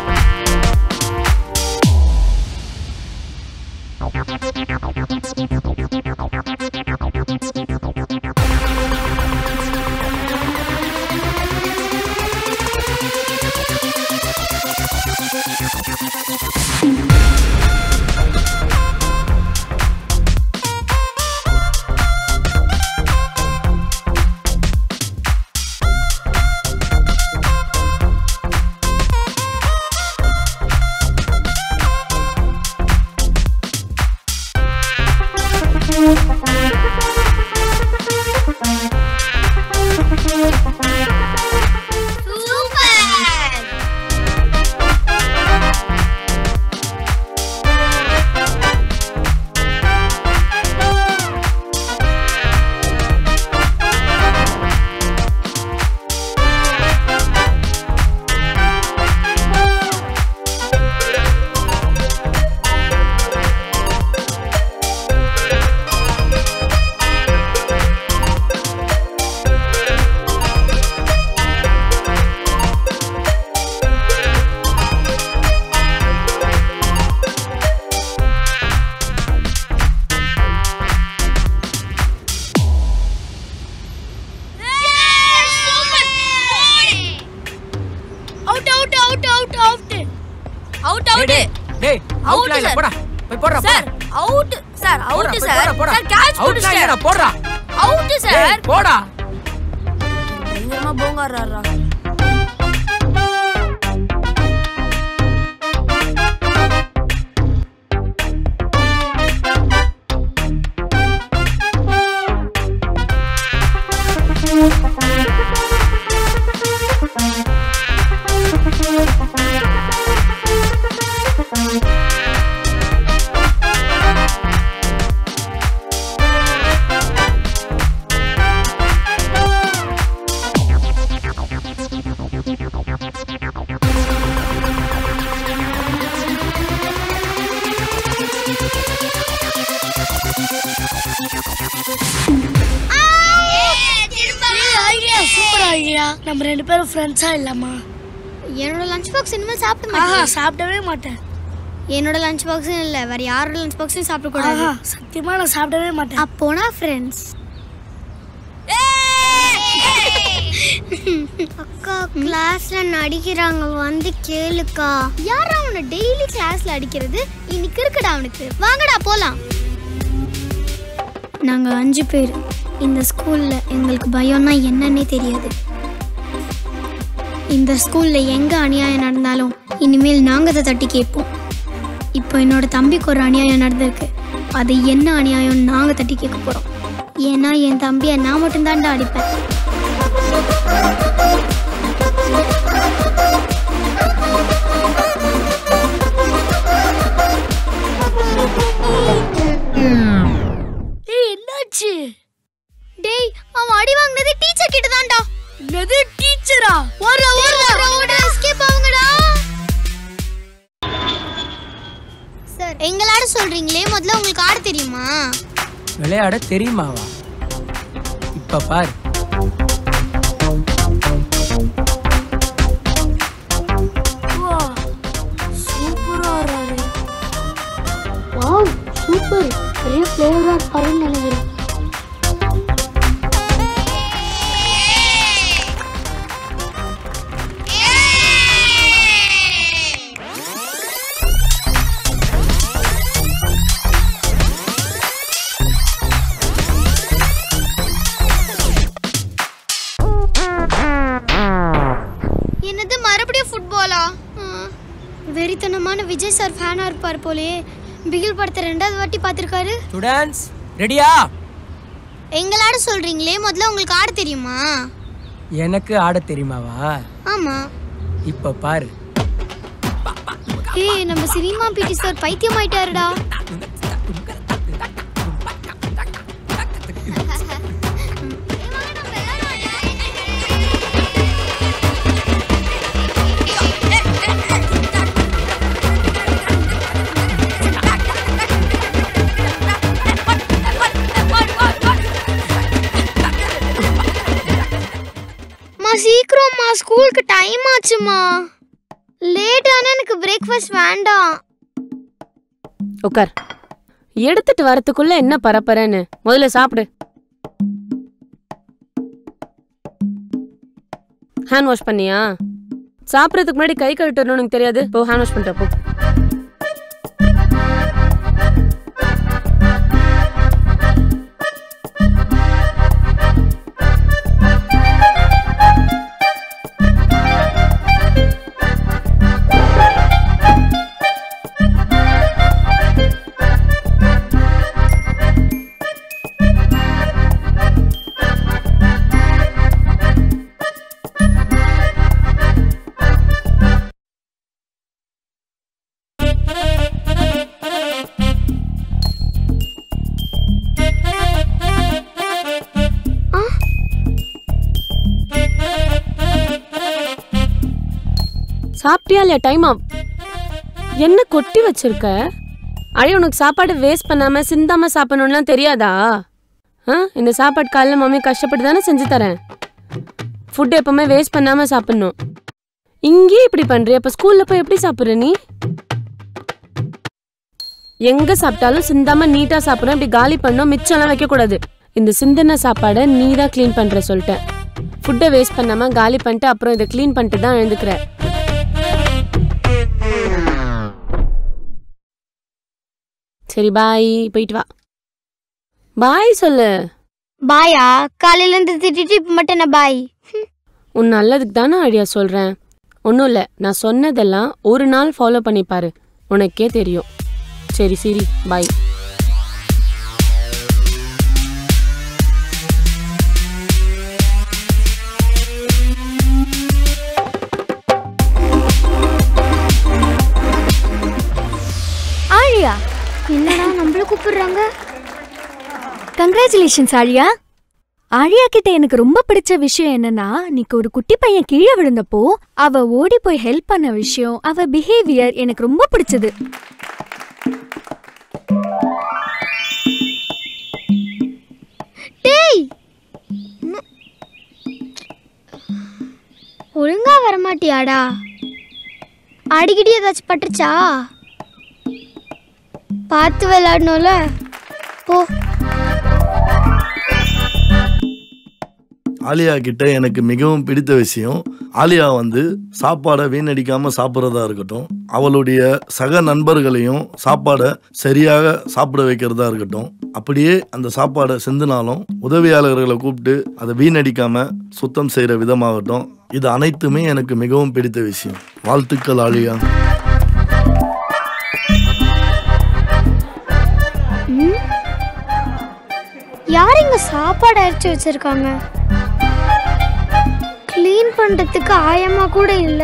அவுட் அவுட் டேய் அவுட்ல இல்ல போடா போய் போடுறா sir out sir out sir sir catch போடுடா போடுடா அவுட் சார் போடா பயங்கரமா போங்கறாரா நம்ம 2 பேரும் ஃப்ரெண்ட்ஸா இல்லம்மா? என்னோட லஞ்ச் பாக்ஸ் இனிமேல் சாப்பிட மாட்டேன். சாப்பிடவே மாட்டேன். என்னோட லஞ்ச் பாக்ஸும் இல்லை, வேற யாரோட லஞ்ச் பாக்ஸையும் சாப்பிடக்கூடாது. சத்தியமா நான் சாப்பிடவே மாட்டேன். அப்போனா ஃப்ரெண்ட்ஸ். அக்கா கிளாஸ்ல நடிக்கிறாங்க, வந்து கேளுக்கா. யாரா அவனை டெய்லி கிளாஸ்ல அடிக்கிறது? இன்னைக்கு இருக்குடா அவனுக்கு. வாங்கடா போலாம். நாங்க 5 பேர். இந்த ஸ்கூல்ல எங்களுக்கு பயம்னா என்னன்னே தெரியாது. இந்த ஸ்கூல்ல எங்க அநியாயம் நடந்தாலும் இனிமேல் நாங்க அதை தட்டி கேட்போம். இப்போ என்னோட தம்பிக்கு ஒரு அநியாயம் நடந்திருக்கு. அது என்ன அநியாயம் நாங்க தட்டி கேட்க போறோம். ஏன்னா என் தம்பியை நான் மட்டும்தான்டா அடிப்பேன். என்னாச்சு? டேய் அவன் அடி வாங்குனது டீச்சர் கிட்ட தான்டா. என்னது டீச்சரா? ஓட எஸ்கேப் ஆவுங்கடா. சார் எங்களாட சொல்றீங்களே, முதல்ல உங்களுக்கு ஆட தெரியுமா? விளையாட தெரியுமாவா? இப்ப பாரு. சூப்பரா ஆறாரு. Wow super. பெரிய பிளேயரா இருப்பாருன்னு நினைக்கிறேன். என்னது மறுபடியும் ஃபுட்பாலா? வெறித்தனமான விஜய் சார் ஃபேனா இருப்பார் போலே. பிகில் படத்தை 2வது வாட்டி பார்த்திருக்காரு. ஸ்டூடண்ட்ஸ் ரெடியா? எங்களாட சொல்றீங்களே, முதல்ல உங்களுக்கு ஆட தெரியுமா? எனக்கு ஆட தெரியுமாவா? ஆமா. இப்ப பாரு. ஏய் நம்ம சினிமா பிடி சார் பைத்தியம் ஆயிட்டாருடா. சீக்கிரமா ஸ்கூலுக்கு டைம் ஆச்சுமா. லேட் ஆனா எனக்கு பிரேக்ஃபாஸ்ட் வேண்டாம். உட்கார். எடுத்துட்டு வரதுக்குள்ள என்ன பரப்பறன்னு முதல்ல சாப்பிடு. ஹேண்ட் வாஷ் பண்ணியா? சாப்பிடறதுக்கு முன்னாடி கை கழுவிட்டு எனக்கு தெரியாது. போ ஹேண்ட் வாஷ் பண்ணிட்டு போ. சாப்பிட்டியா இல்லையா? டைம் ஆகும். என்ன கொட்டி வச்சிருக்க? அழி உனக்கு சாப்பாடு வேஸ்ட் பண்ணாம சிந்தாம சாப்பிடணும்லாம் தெரியாதா? இந்த சாப்பாடு காலைல மம்மி கஷ்டப்பட்டு தானே செஞ்சு தரேன். ஃபுட் எப்பவுமே வேஸ்ட் பண்ணாம சாப்பிடணும். இங்கே இப்படி பண்றிய, அப்ப ஸ்கூல்ல போய் எப்படி சாப்பிடுற நீ? எங்க சாப்பிட்டாலும் சிந்தாம நீட்டா சாப்பிடணும். இப்படி காலி பண்ணோம், மிச்சம்லாம் வைக்க கூடாது. இந்த சிந்தின சாப்பாடை நீ தான் கிளீன் பண்ற சொல்லிட்டேன். ஃபுட்டை வேஸ்ட் பண்ணாம காலி பண்ணிட்டு அப்புறம் இதை கிளீன் பண்ணிட்டு தான் எழுந்துக்கிற. சரி பாய், போயிட்டு வா. பாய் சொல்லு. பாயா? காலையில இருந்து திட்டிட்டு இப்ப மட்டும் என்ன பாய்? உன் நல்லதுக்கு தானே ஆழியா சொல்றேன். ஒன்றும் இல்லை, நான் சொன்னதெல்லாம் ஒரு நாள் ஃபாலோ பண்ணிப்பாரு, உனக்கே தெரியும். சரி சரி, பாய். ஆழியா, என்னடா நம்மள கூப்பிடுறாங்க? கங்க்ராச்சுலேஷன்ஸ் ஆழியா. ஆழியா கிட்ட எனக்கு ரொம்ப பிடிச்ச விஷயம் என்னன்னா, நீக்கு ஒரு குட்டி பையன் கீழே விழுந்தப்போ அவ ஓடி போய் ஹெல்ப் பண்ண விஷயம், அவ பிஹேவியர் எனக்கு ரொம்ப பிடிச்சது. டேய், ஒழுங்கா வரமாட்டியாடா? அடிக்கடி ஏதாச்சும் பட்டுச்சா? பார்த்து விளையாடணும்ல. போ. ஆலியா கிட்ட எனக்கு மிகவும் பிடித்த விஷயம், ஆலியா வந்து சாப்பாடை வீணடிக்காம சாப்பிட்றதா இருக்கட்டும், அவளுடைய சக நண்பர்களையும் சாப்பாடை சரியாக சாப்பிட வைக்கிறதா இருக்கட்டும், அப்படியே அந்த சாப்பாடை செஞ்சினாலும் உதவியாளர்களை கூப்பிட்டு அதை வீணடிக்காம சுத்தம் செய்கிற விதமாகட்டும், இது அனைத்துமே எனக்கு மிகவும் பிடித்த விஷயம். வாழ்த்துக்கள் ஆலியா. யார் இங்க சாப்பாடு அரைச்சு வச்சிருக்காங்க? கிளீன் பண்றதுக்கு ஆயமா கூட இல்ல.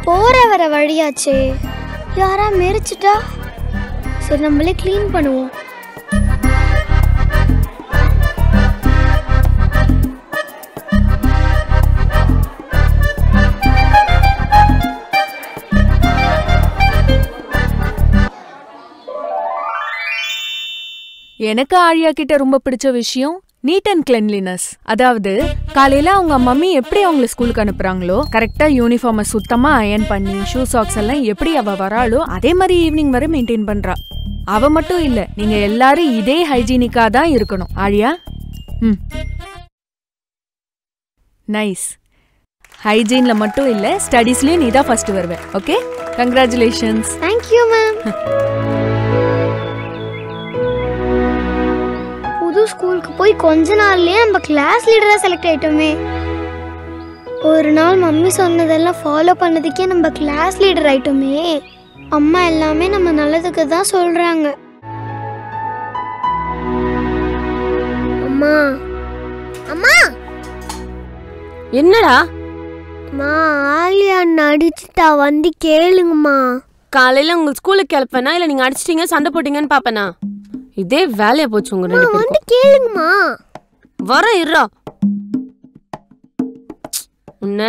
போற வர வழியாச்சே, யாரா மெரிச்சிட்டா? சரி, நம்மளே கிளீன் பண்ணுவோம். எனக்கு ஆழியா கிட்ட ரொம்ப பிடிச்ச விஷயம் நீட் அண்ட் கிளென்லினஸ். அதாவது காலையில அவங்க மம்மி எப்படி அவங்கள ஸ்கூலுக்கு அனுப்புறாங்களோ கரெக்டா யூனிஃபார்மை சுத்தமா அயர்ன் பண்ணி ஷூ சாக்ஸ் எல்லாம் எப்படி அவ வராளோ அதே மாதிரி ஈவினிங் வரை மெயின்டைன் பண்றா. அவ மட்டும் இல்ல, நீங்க எல்லாரும் இதே ஹைஜீனிக்கா தான் இருக்கணும். ஆழியா, நைஸ். ஹைஜீன்ல மட்டும் இல்ல, ஸ்டடீஸ்லயும் நீ தான் ஃபர்ஸ்ட் வருவ. Okay, congratulations. Thank you ma'am. புது ஸ்கூலுக்கு போய் கொஞ்ச நாள்லயே நம்ம கிளாஸ் லீடரா செலக்ட் ஆயிட்டோமே. ஒரு நாள் மம்மி சொன்னதெல்லாம் ஃபாலோ பண்ணதுக்கே நம்ம கிளாஸ் லீடர் ஆயிட்டோமே. அம்மா எல்லாமே நம்ம நல்லதுக்கு தான் சொல்றாங்க. அம்மா, அம்மா, என்னடா? அம்மா, ஆலியா அடிச்சுட்டா, வந்து கேளுங்கம்மா. காலையில உங்க ஸ்கூலுக்கு கிளப்பனா இல்ல நீங்க அடிச்சிட்டீங்க சண்டை போட்டீங்கன்னு பாப்பனா? இதே வேலையா போச்சு உங்க ரெண்டு பேரும். வந்து கேளுங்கம்மா. வர இருடா. உன்ன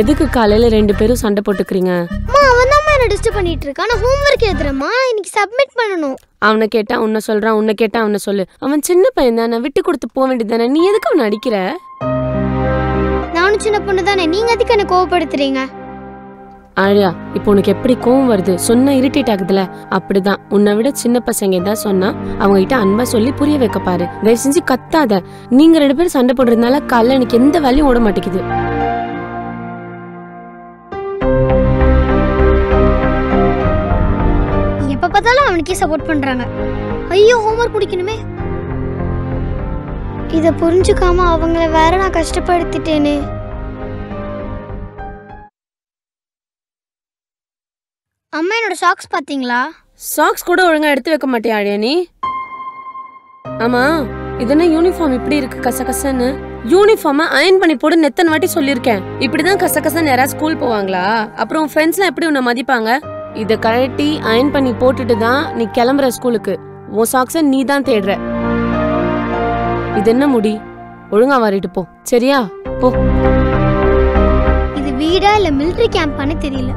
எதுக்கு காலையில ரெண்டு பேரும் சண்டை போட்டுக்கிறீங்க? அம்மா, அவன் தான் என்ன டிஸ்டர்ப் பண்ணிட்டு இருக்கான். நான் ஹோம்வொர்க் எழுதுறேம்மா, இன்னைக்கு சப்மிட் பண்ணனும். அவனை கேட்டா உன்னை சொல்றான், உன்னை கேட்டா அவனை சொல்லு. அவன் சின்ன பையன் தானே, விட்டு கொடுத்து போக வேண்டியதானே. நீ எதுக்கு அவனை அடிக்கிற? நானும் சின்ன பொண்ணு தானே, நீங்க எதுக்கு என்ன கோவப்படுத்துறீங்க? ஆழியா, இப்போ உனக்கு எப்படி கோவம் வருது? சொன்னா இரிட்டேட் ஆகுதுல, அப்படிதான். உன்னை விட சின்ன பசங்க ஏதாவது சொன்னா அவங்க கிட்ட அன்பா சொல்லி புரிய வைக்க பாரு. தயவு செஞ்சு கத்தாத. நீங்க ரெண்டு பேரும் சண்டை போடுறதுனால காலைல எனக்கு எந்த வேலையும் ஓட மாட்டேங்குது. எப்ப பார்த்தாலும் அவனுக்கே சப்போர்ட் பண்றாங்க. ஐயோ, ஹோம்வொர்க் முடிக்கணுமே. இத புரிஞ்சுக்காம அவங்கள வேற நான் கஷ்டப்படுத்திட்டேனே. அம்மா, என்னோட சாக்ஸ் பாத்தீங்களா? சாக்ஸ் கூட ஒழுங்கா எடுத்து வைக்க மாட்டியா ஆழியா நீ? ஆமா, இது என்ன யூனிஃபார்ம் இப்படி இருக்கு கசகசன்னு? யூனிஃபார்மை அயன் பண்ணி போடு எத்தனை வாட்டி சொல்லியிருக்கேன். இப்படிதான் கசகசன்னு யாராவது ஸ்கூல் போவாங்களா? அப்புறம் ஃப்ரெண்ட்ஸ்லாம் எப்படி உன்னை மதிப்பாங்க? இதை கழட்டி அயன் பண்ணி போட்டுட்டு தான் நீ கிளம்புற ஸ்கூலுக்கு. உன் சாக்ஸை நீ தான் தேடுற. இது என்ன முடி? ஒழுங்கா வாரிட்டு போ, சரியா? போ. இது வீடா இல்ல மிலிட்டரி கேம்பானே தெரியல.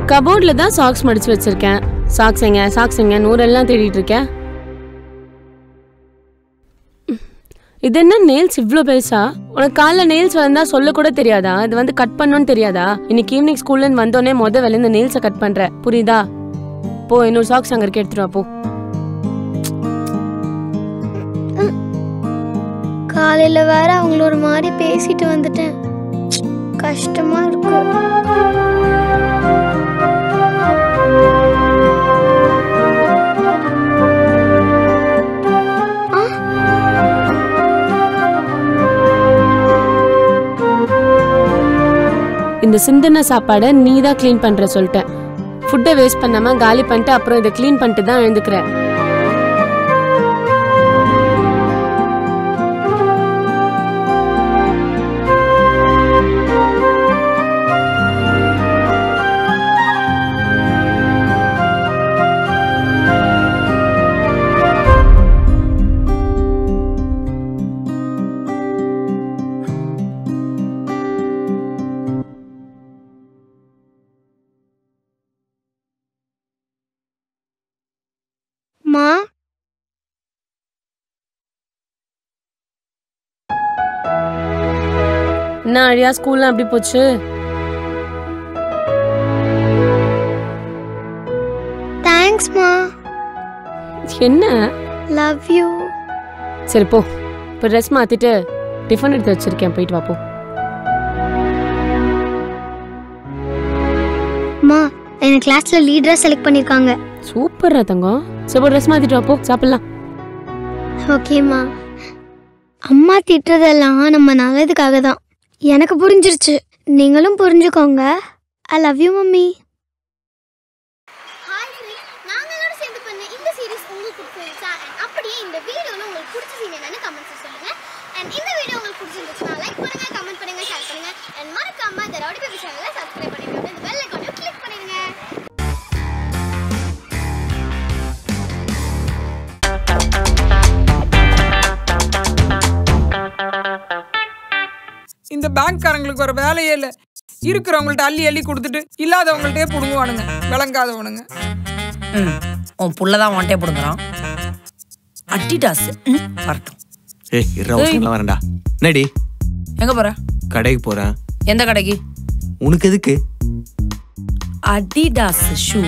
கபோர்ட்ல தான் சாக்ஸ் மடிச்சு வச்சிருக்கேன். சாக்ஸ் எங்க நூறெல்லாம் தேடிட்டு இருக்கேன். இது என்ன நெயில்ஸ் இவ்ளோ பெருசா? உனக்கு காலைல நெயில்ஸ் வந்தா சொல்ல கூட தெரியாதா? இது வந்து கட் பண்ணணும்னு தெரியாதா? இன்னைக்கு ஈவினிங் ஸ்கூல்ல இருந்து வந்தோடனே முத வேலை இந்த நெயில்ஸை கட் பண்ற, புரியுதா? போ, இன்னொரு சாக்ஸ் அங்க இருக்க எடுத்துட்டு வா, போ. காலையில வேற அவங்கள ஒரு மாதிரி பேசிட்டு வந்துட்டேன். கஷ்டமா இருக்கு. இந்த சிந்தின சாப்பாடை நீ தான் க்ளீன் பண்ற சொல்லிட்டேன். ஃபுட்டை வேஸ்ட் பண்ணாம காலி பண்ணிட்டு அப்புறம் இதை க்ளீன் பண்ணிட்டு தான் எழுந்துக்கிறேன். மா, என்ன அழியா ஸ்கூல்லாம் எப்படி போச்சு? தேங்க்ஸ் மா. என்ன? Love you. சரி போ, இப்போ ட்ரெஸ் மாத்திட்டு டிஃபன் எடுத்து வச்சிருக்கேன், போயிட்டு வா போ. மா, என்ன கிளாஸ்ல லீடரா செலக்ட் பண்ணிருக்காங்க. சூப்பரா தங்கம். சரி ட்ரெஸ் மாத்திட்டு வா போ, சாப்பிடலாம். ஓகேம்மா. அம்மா திட்டுறதெல்லாம் நம்ம நல்லதுக்காக தான். எனக்கு புரிஞ்சிருச்சு, நீங்களும் புரிஞ்சுக்கோங்க. I love you mummy. Hi friends, நாங்க எல்லாரும் சேர்ந்து பண்ண இந்த சீரிஸ் உங்களுக்கு பிடிச்சிருந்தா அப்படியே இந்த வீடியோல உங்களுக்கு பிடிச்ச சீன் என்னன்னு கமெண்ட்ஸ்ல சொல்லுங்க. அண்ட் இந்த வீடியோ உங்களுக்கு பிடிச்சிருந்துச்சுனா லைக் பண்ணுங்க, கமெண்ட் பண்ணுங்க, ஷேர் பண்ணுங்க. அண்ட் மறக்காம இந்த ரவுடி பேபி சேனலை சப்ஸ்கிரைப் பண்ணிடுங்க. இந்த பெல் ஐகானை கிளிக் பண்ணிடுங்க. இந்த பேங்க்காரங்களுக்கு ஒரு வேலையே இல்லை. இருக்கிறவங்கள்ட்ட அள்ளி அள்ளி கொடுத்துட்டு இல்லாதவங்கள்ட்டே பிடுங்குவானுங்க, விளங்காதவனுங்க. உன் புள்ளதான் உன்ட்டே பிடுங்குறான். அட்டிடாஸ் வரட்டும். வரேன்டா. என்னடி எங்க போற? கடைக்கு போறேன். எந்த கடைக்கு? உனக்கு எதுக்கு? அடிடாஸ் ஷூ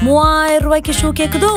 3000 ரூபாய்க்கு ஷூ கேக்குதோ?